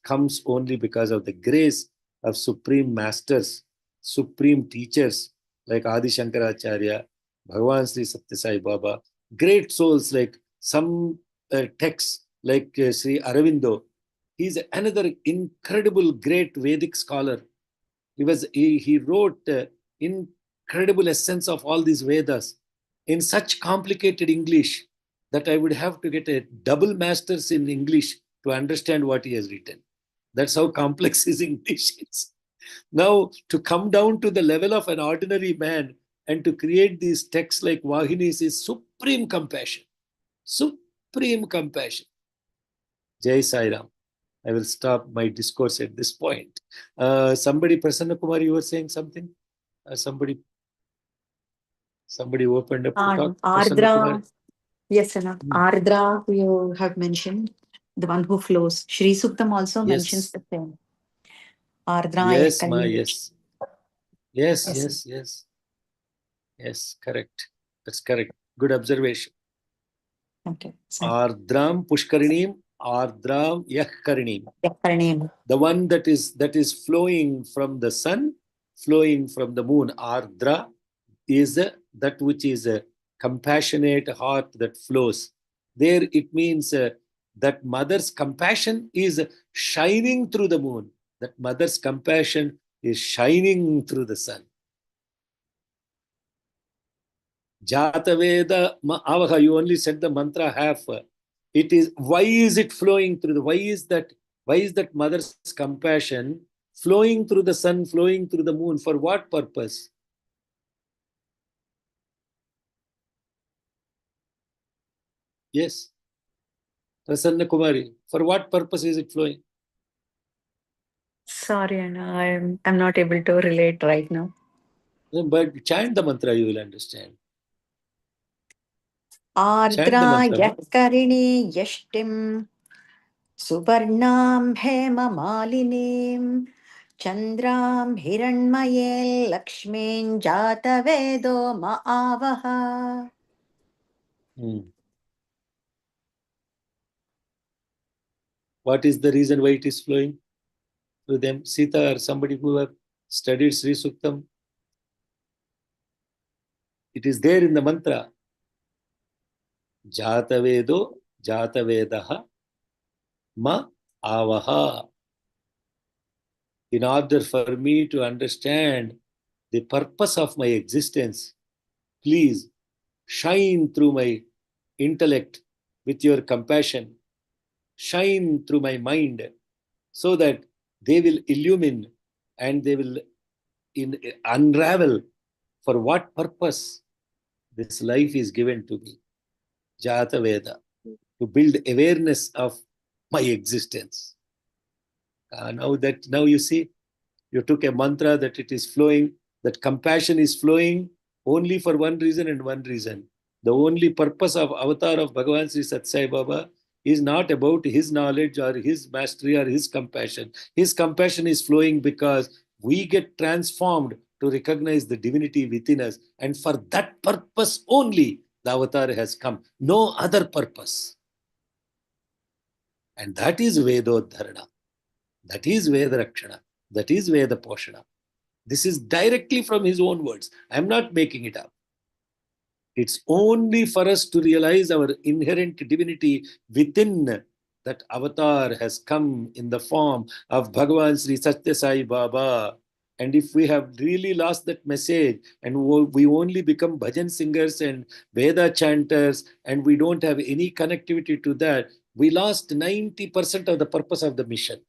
comes only because of the grace of supreme masters, supreme teachers like Adi Shankaracharya, Bhagavan Sri Satya Sai Baba, great souls like some texts like Sri Aravindo. He's another incredible great Vedic scholar. He wrote incredible essence of all these Vedas in such complicated English that I would have to get a double master's in English to understand what he has written. That's how complex his English is. Now, to come down to the level of an ordinary man and to create these texts like Vahinis is supreme compassion. Supreme compassion. Jai Sai Ram. I will stop my discourse at this point. Somebody, Prasanna Kumar, you were saying something? Somebody opened up to talk. Ardra. Yes, Anna. Ardra, you have mentioned, the one who flows. Shri Suktam also mentions the same. Ardra. Yes, Ma, yes. Yes, correct. That's correct. Good observation. Okay. Ardram Pushkarinim, Ardram Yakarinim. The one that is flowing from the sun, flowing from the moon. Ardra is that which is a compassionate heart that flows. There it means that mother's compassion is shining through the moon. That mother's compassion is shining through the sun. Jataveda avaha, you only said the mantra half. It is, why is it flowing through the, why is that mother's compassion flowing through the sun, flowing through the moon? For what purpose? Yes. Prasanna Kumari, for what purpose is it flowing? Sorry, Anna, I'm not able to relate right now. But chant the mantra, you will understand. Ardra Yakarini Yashtim Subarnam Hema Malinim Chandram Hiranmaye Lakshmin Jatavedo Ma'avaha. What is the reason why it is flowing through them? Sita or somebody who have studied Sri Suktam. It is there in the mantra. Jatavedo, Jatavedaha, Ma Avaha. In order for me to understand the purpose of my existence, please shine through my intellect with your compassion. Shine through my mind so that they will illumine and they will unravel for what purpose this life is given to me. Jata Veda, to build awareness of my existence. Now you see, you took a mantra that it is flowing, that compassion is flowing only for one reason and one reason. The only purpose of avatar of Bhagavan Sri Sat Sai Baba is not about his knowledge or his mastery or his compassion. His compassion is flowing because we get transformed to recognize the divinity within us. And for that purpose only, the avatar has come. No other purpose. And that is Vedodharana. That is Veda Rakshana. That is Veda Poshana. This is directly from his own words. I'm not making it up. It's only for us to realize our inherent divinity within that avatar has come in the form of Bhagavan Sri Satya Sai Baba. And if we have really lost that message and we only become bhajan singers and Veda chanters and we don't have any connectivity to that, we lost 90% of the purpose of the mission,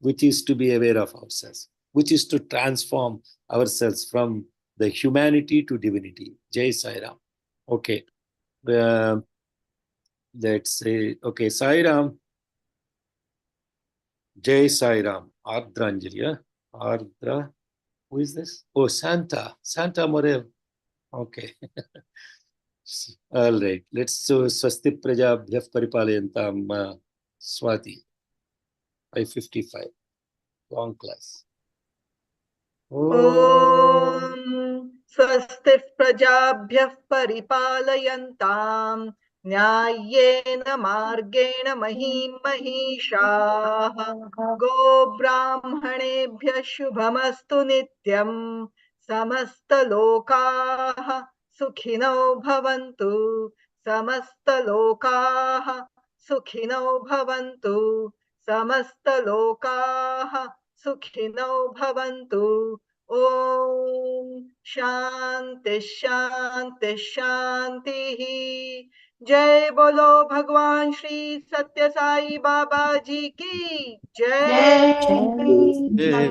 which is to be aware of ourselves, which is to transform ourselves from the humanity to divinity. Jai Sai Ram. Okay. Let's say, okay, Sai Ram. Jai Sai Ram. Ardra Anjali. Yeah? Ardra. Who is this? Oh, Santa. Santa Morel. Okay. All right. Let's so Swasti Prajabhyah Paripalayantam Swati. 5:55. Long class. ॐ स्वस्तिः प्रजाभ्यः परिपालयन्ताम् न्याय्येन मार्गेण महीं महिषाः गोब्राह्मणेभ्यः शुभमस्तु नित्यम् समस्तलोकाः सुखिनो भवन्तु समस्तलोकाः सुखिनो भवन्तु समस्तलोकाः सुखिनो भवन्तु। ओम शांति शांति शांति। जय बोलो भगवान श्री सत्य साई बाबा जी की जय। Jai.